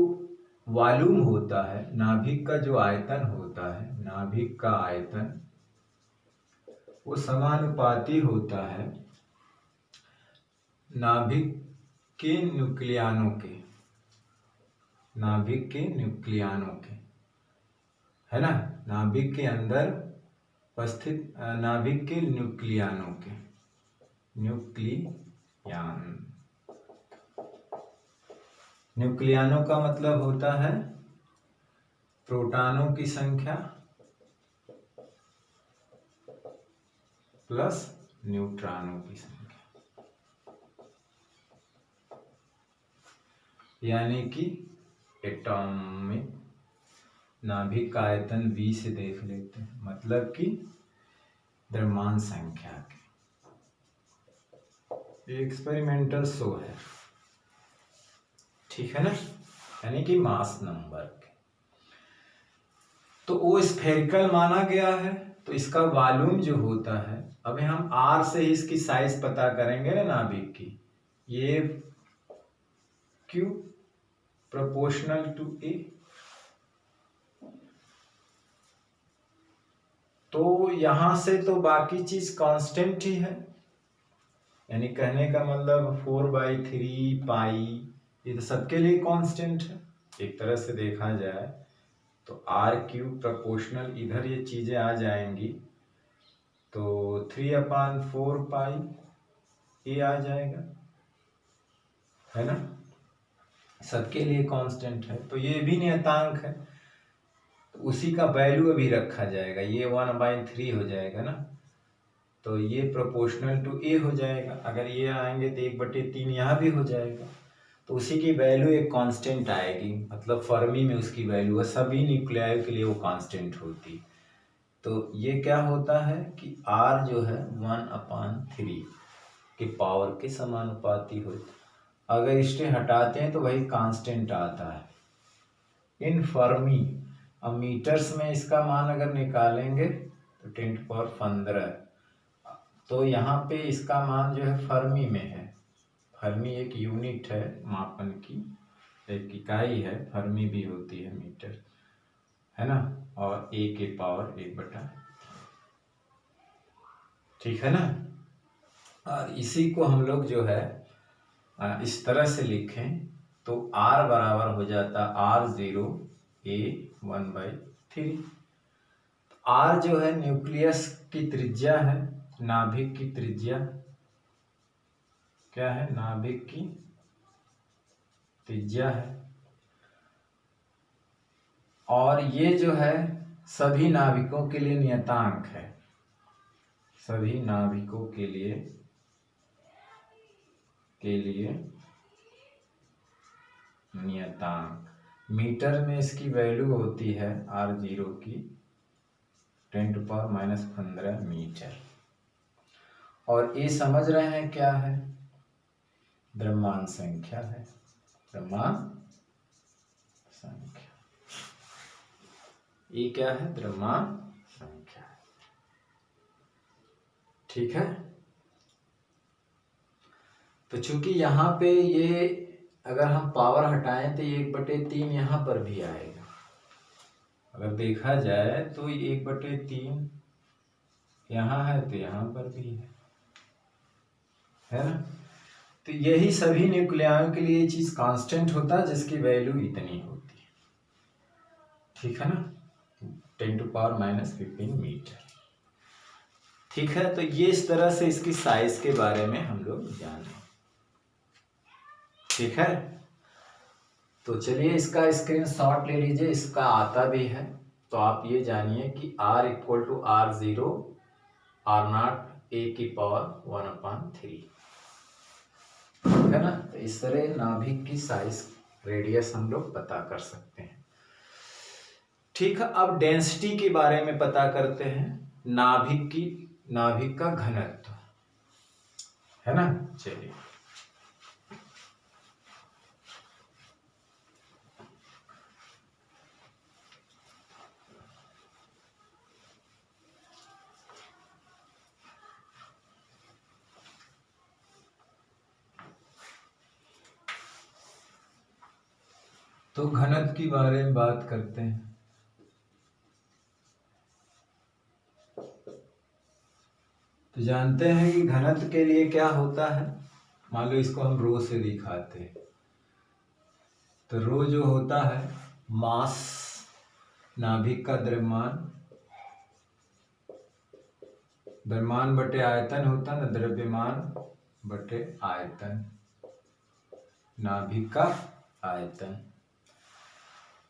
वॉल्यूम होता है, नाभिक का जो आयतन होता है, नाभिक का आयतन वो समानुपाती होता है नाभिक के न्यूक्लियनों के, नाभिक के न्यूक्लियनों के, है ना, नाभिक के अंदर उपस्थित नाभिक के न्यूक्लियनों के, न्यूक्लियनों का मतलब होता है प्रोटॉनों की संख्या प्लस न्यूट्रॉनों की संख्या, यानी कि एटॉमिक नाभिक का आयतन V से देख लेते हैं, मतलब कि द्रव्यमान संख्या के। एक्सपेरिमेंटल शो है, ठीक है ना, यानी कि मास नंबर के। तो वो स्फेरिकल माना गया है, तो इसका वॉल्यूम जो होता है, अभी हम R से ही इसकी साइज पता करेंगे ना नाभिक की, ये Q प्रोपोर्शनल टू A, तो यहां से तो बाकी चीज कांस्टेंट ही है, यानी कहने का मतलब 4/3 पाई, ये तो सबके लिए कांस्टेंट है। एक तरह से देखा जाए तो r³ प्रोपोर्शनल इधर ये चीज़ें आ जाएंगी तो 3/4 पाई ये आ जाएगा, है ना, सबके लिए कांस्टेंट है। तो ये भी नियतांक है, तो उसी का वैल्यू अभी रखा जाएगा, ये 1/3 हो जाएगा ना, तो ये प्रोपोर्शनल टू ए हो जाएगा। अगर ये आएंगे तो 1/3 यहाँ भी हो जाएगा, तो उसी की वैल्यू एक कांस्टेंट आएगी, मतलब फर्मी में उसकी वैल्यू है, सभी न्यूक्लियाई के लिए वो कांस्टेंट होती। तो ये क्या होता है कि r जो है 1/3 के पावर के समानुपाती होती। अगर इसे हटाते हैं तो वही कांस्टेंट आता है इन फर्मी। अब मीटर्स में इसका मान अगर निकालेंगे तो 10⁻15, तो यहाँ पे इसका मान जो है फर्मी में है। फर्मी एक यूनिट है मापन की, एक इकाई है, फर्मी भी होती है मीटर, है ना, और a के पावर 1/, ठीक है ना। और इसी को हम लोग जो है इस तरह से लिखें तो r बराबर हो जाता r0 a 1/3। r जो है न्यूक्लियस की त्रिज्या है, नाभिक की त्रिज्या क्या है, नाभिक की त्रिज्या है। और ये जो है सभी नाभिकों के लिए नियतांक है, सभी नाभिकों के लिए नियतांक। मीटर में इसकी वैल्यू होती है r0 की 10⁻⁻15 मीटर। और ये समझ रहे हैं क्या है, द्रव्यमान संख्या है, द्रव्यमान संख्या, ये क्या है, द्रव्यमान संख्या, ठीक है। तो चूंकि यहाँ पे ये अगर हम पावर हटाएं तो 1/3 यहाँ पर भी आएगा। अगर देखा जाए तो 1/3 यहाँ है तो यहाँ पर भी है ना। तो यही सभी न्यूक्लियाओं के लिए चीज कांस्टेंट होता है जिसकी वैल्यू इतनी होती है, ठीक है ना, 10⁻⁻15 मीटर, ठीक है। तो ये इस तरह से इसकी साइज के बारे में हम लोग जाने, ठीक है। तो चलिए इसका स्क्रीनशॉट ले लीजिए, इसका आता भी है। तो आप ये जानिए कि r = r0 r0 a की पावर 1/3, है ना। तो इस तरह नाभिक की साइज, रेडियस हम लोग पता कर सकते हैं, ठीक है। अब डेंसिटी के बारे में पता करते हैं, नाभिक का घनत्व, है ना। चलिए तो घनत्व के बारे में बात करते हैं। तो जानते हैं कि घनत्व के लिए क्या होता है, मान लो इसको हम रो से दिखाते हैं। तो रो जो होता है मास, नाभिक का द्रव्यमान बटे आयतन होता है ना, द्रव्यमान बटे आयतन, नाभिक का आयतन।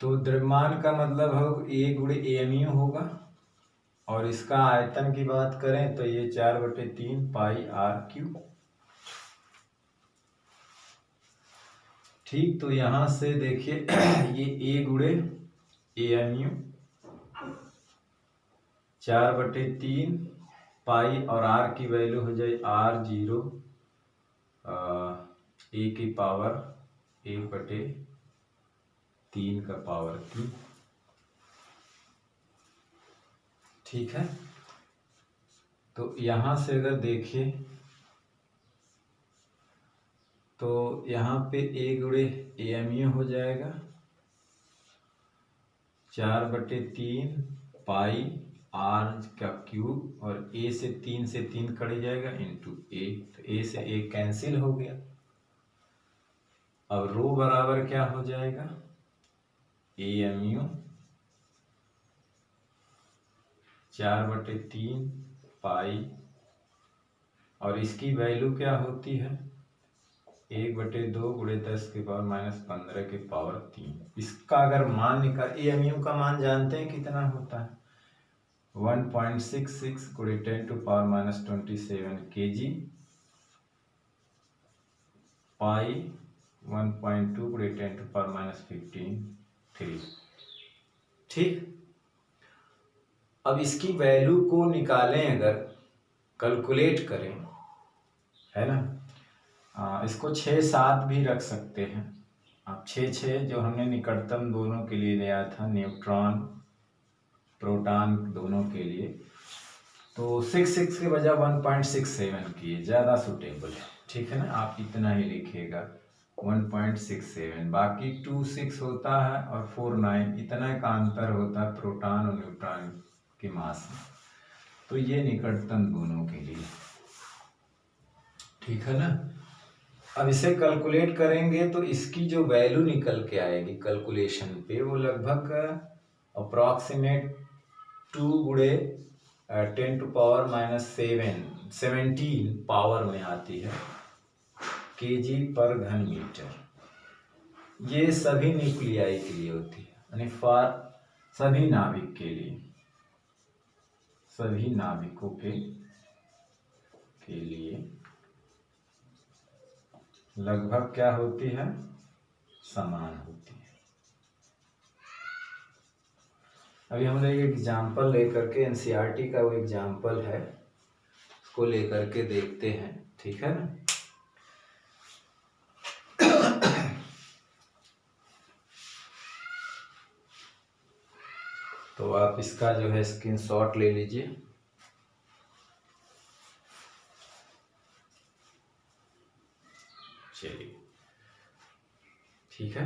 तो द्रव्यमान का मतलब हो A/AMU होगा, और इसका आयतन की बात करें तो ये 4/3 पाई r³, ठीक। तो यहां से देखिए ये A/AMU 4/3 पाई, और r की वैल्यू हो जाए r0 a की पावर 1/3 का पावर 3, ठीक है। तो यहां से अगर देखिए तो यहाँ पे A/AMU हो जाएगा 4/3 पाई आर का क्यूब और ए से 3 कट जाएगा इंटू ए, तो ए से ए कैंसिल हो गया। अब रो बराबर क्या हो जाएगा, ए एम यू 4/3 पाई, और इसकी वैल्यू क्या होती है 1/2 गुणे 10⁻⁻15 के पावर 3। इसका अगर मान निकाल, ए एम यू का मान जानते हैं कितना होता है 1.66 गुणे 10⁻27 kg पाई 1.2 गुणे 10⁻15 3। ठीक, अब इसकी वैल्यू को निकालें, अगर कैलकुलेट करें, है ना, इसको 6-7 भी रख सकते हैं आप। 6 जो हमने निकटतम दोनों के लिए लिया था, न्यूट्रॉन प्रोटॉन दोनों के लिए, तो 6 के बजाय 1.67 किए, ज़्यादा सुटेबल है। ठीक है ना, आप इतना ही लिखिएगा 1.67, बाकी 2.6 होता है और 4.9, इतना का अंतर होता है प्रोटॉन और न्यूट्रॉन के मास में। तो ये निकटतम दोनों के लिए, ठीक है ना। अब इसे कैलकुलेट करेंगे तो इसकी जो वैल्यू निकल के आएगी कैलकुलेशन पे, वो लगभग अप्रॉक्सीमेट 2 गुणे 10⁻⁻17 पावर में आती है kg पर घन मीटर। ये सभी न्यूक्लियाई के लिए होती है, यानी फॉर सभी नाभिक के लिए, सभी नाभिकों के लिए लगभग क्या होती है, समान होती है। अभी हम लोग एक एग्जाम्पल लेकर के, एनसीईआरटी का वो एग्जाम्पल है, उसको लेकर के देखते हैं, ठीक है ना। तो आप इसका जो है स्क्रीनशॉट ले लीजिए। चलिए, ठीक है,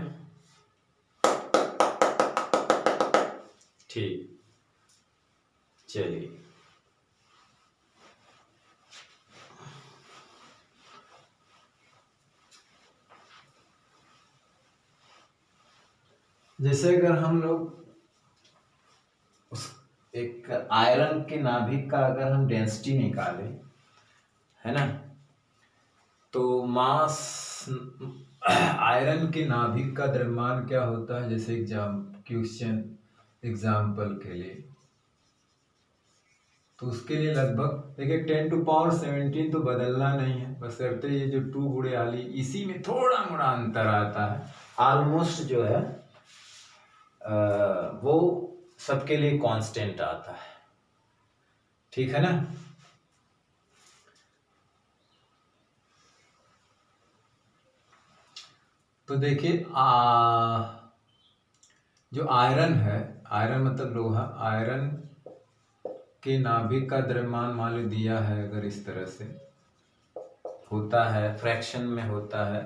ठीक, चलिए। जैसे अगर हम लोग उस एक आयरन के नाभिक का अगर हम डेंसिटी निकालें, है ना, तो मास आयरन के नाभिक का द्रव्यमान क्या होता है, जैसे क्वेश्चन एग्जाम्पल के लिए, तो उसके लिए लगभग देखिए 10⁻17 तो बदलना नहीं है, बस करते ये जो 2 गुणे वाली, इसी में थोड़ा मोड़ा अंतर आता है, ऑलमोस्ट जो है वो सबके लिए कांस्टेंट आता है, ठीक है ना। तो देखिए जो आयरन है, आयरन मतलब लोहा, आयरन के नाभिक का द्रव्यमान मान लो दिया है, अगर इस तरह से होता है, फ्रैक्शन में होता है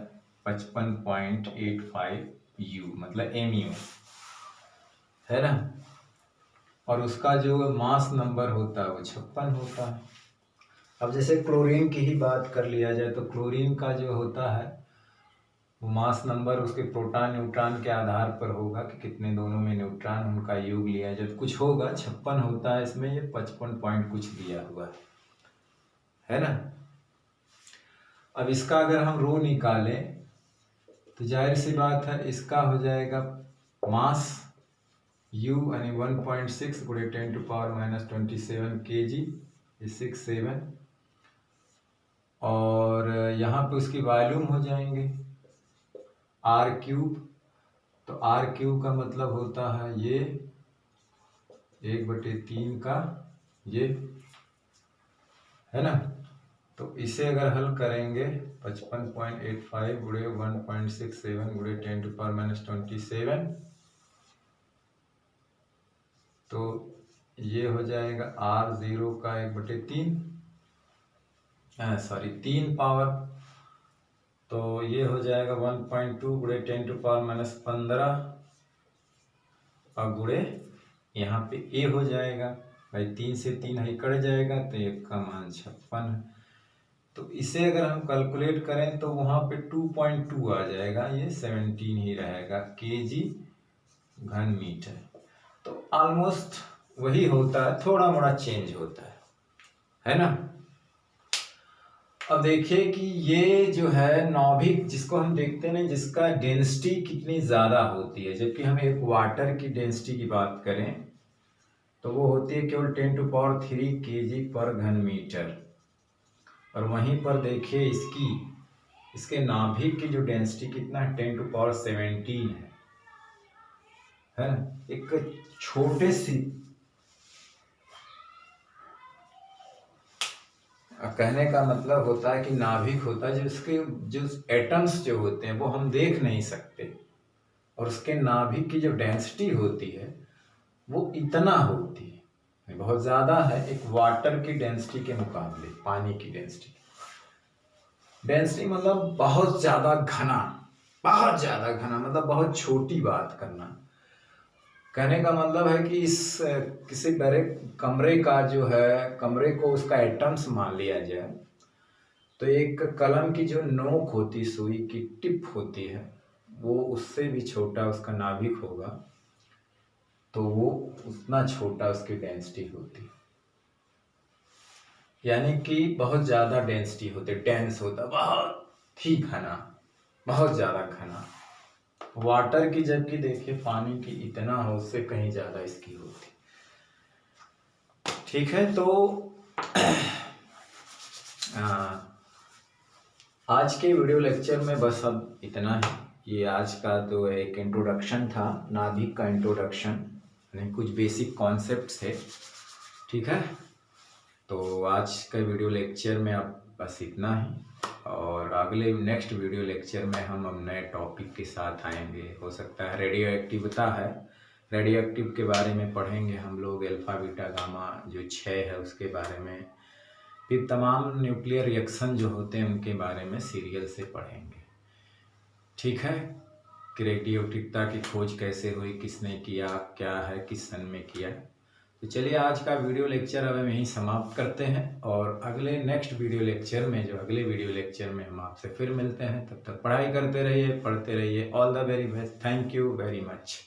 55.85 यू, मतलब mu, है ना, और उसका जो मास नंबर होता है वो 56 होता है। अब जैसे क्लोरीन की ही बात कर लिया जाए, तो क्लोरीन का जो होता है वो मास नंबर उसके प्रोटॉन न्यूट्रॉन के आधार पर होगा कि कितने दोनों में न्यूट्रॉन, उनका योग लिया जाए, कुछ होगा 56 होता है, इसमें ये 55 पॉइंट कुछ दिया हुआ है ना। अब इसका अगर हम रो निकालें तो जाहिर सी बात है इसका हो जाएगा मास U यानी 1.6 गुणे 10⁻⁻27 kg, 67, और यहाँ पे उसकी वॉल्यूम हो जाएंगे r³। तो r³ का मतलब होता है ये 1/3 का ये, है ना। तो इसे अगर हल करेंगे 55.85 गुणे 1.67 गुणे 10⁻⁻27, तो ये हो जाएगा r0 का 1/3, सॉरी 3 पावर, तो ये हो जाएगा 1.2 गुणे 10⁻15 और गुणे यहाँ पे a हो जाएगा भाई 3 से 3 ही कट जाएगा तो 1 का मान 56 है। तो इसे अगर हम कैलकुलेट करें तो वहाँ पे 2.2 आ जाएगा, ये 17 ही रहेगा केजी घन मीटर। तो ऑलमोस्ट वही होता है, थोड़ा मोड़ा चेंज होता है ना। अब देखिए कि ये जो है नाभिक जिसको हम देखते हैं, जिसका डेंसिटी कितनी ज़्यादा होती है, जबकि हम एक वाटर की डेंसिटी की बात करें तो वो होती है केवल 10⁻³ kg पर घन मीटर। और वहीं पर देखिए इसके नाभिक की जो डेंसिटी कितना है, 10⁻17 है ना। एक छोटे सी कहने का मतलब होता है कि नाभिक होता है जिसके जो एटम्स जो होते हैं वो हम देख नहीं सकते, और उसके नाभिक की जो डेंसिटी होती है वो इतना होती है, बहुत ज़्यादा है एक वाटर की डेंसिटी के मुकाबले। पानी की डेंसिटी मतलब बहुत ज़्यादा घना, बहुत ज़्यादा घना मतलब बहुत छोटी बात करना। कहने का मतलब है कि इस किसी बड़े कमरे का जो है, कमरे को उसका एटम्स मान लिया जाए तो एक कलम की जो नोक होती, सुई की टिप होती है, वो उससे भी छोटा उसका नाभिक होगा, तो वो उतना छोटा उसकी डेंसिटी होती, यानी कि बहुत ज़्यादा डेंसिटी होती, डेंस होता, बहुत ही घना, बहुत ज़्यादा घना। वाटर की जबकि देखिए पानी की इतना हो, उससे कहीं ज़्यादा इसकी होती। ठीक है, तो आज के वीडियो लेक्चर में बस अब इतना ही। ये आज का तो एक इंट्रोडक्शन था, नाभिक का इंट्रोडक्शन, यानी कुछ बेसिक कॉन्सेप्ट थे। ठीक है, तो आज का वीडियो लेक्चर में अब बस इतना ही, और अगले नेक्स्ट वीडियो लेक्चर में हम नए टॉपिक के साथ आएंगे। हो सकता है रेडियो एक्टिविटी है, रेडियो एक्टिव के बारे में पढ़ेंगे हम लोग, अल्फा बीटा गामा जो 6 है उसके बारे में, फिर तमाम न्यूक्लियर रिएक्शन जो होते हैं उनके बारे में सीरियल से पढ़ेंगे। ठीक है, कि रेडियो एक्टिविटी की खोज कैसे हुई, किसने किया, क्या है, किस सन में किया। तो चलिए आज का वीडियो लेक्चर अब हम यहीं समाप्त करते हैं, और अगले नेक्स्ट वीडियो लेक्चर में, जो अगले वीडियो लेक्चर में हम आपसे फिर मिलते हैं। तब तक पढ़ाई करते रहिए, पढ़ते रहिए। All the very best, thank you very much.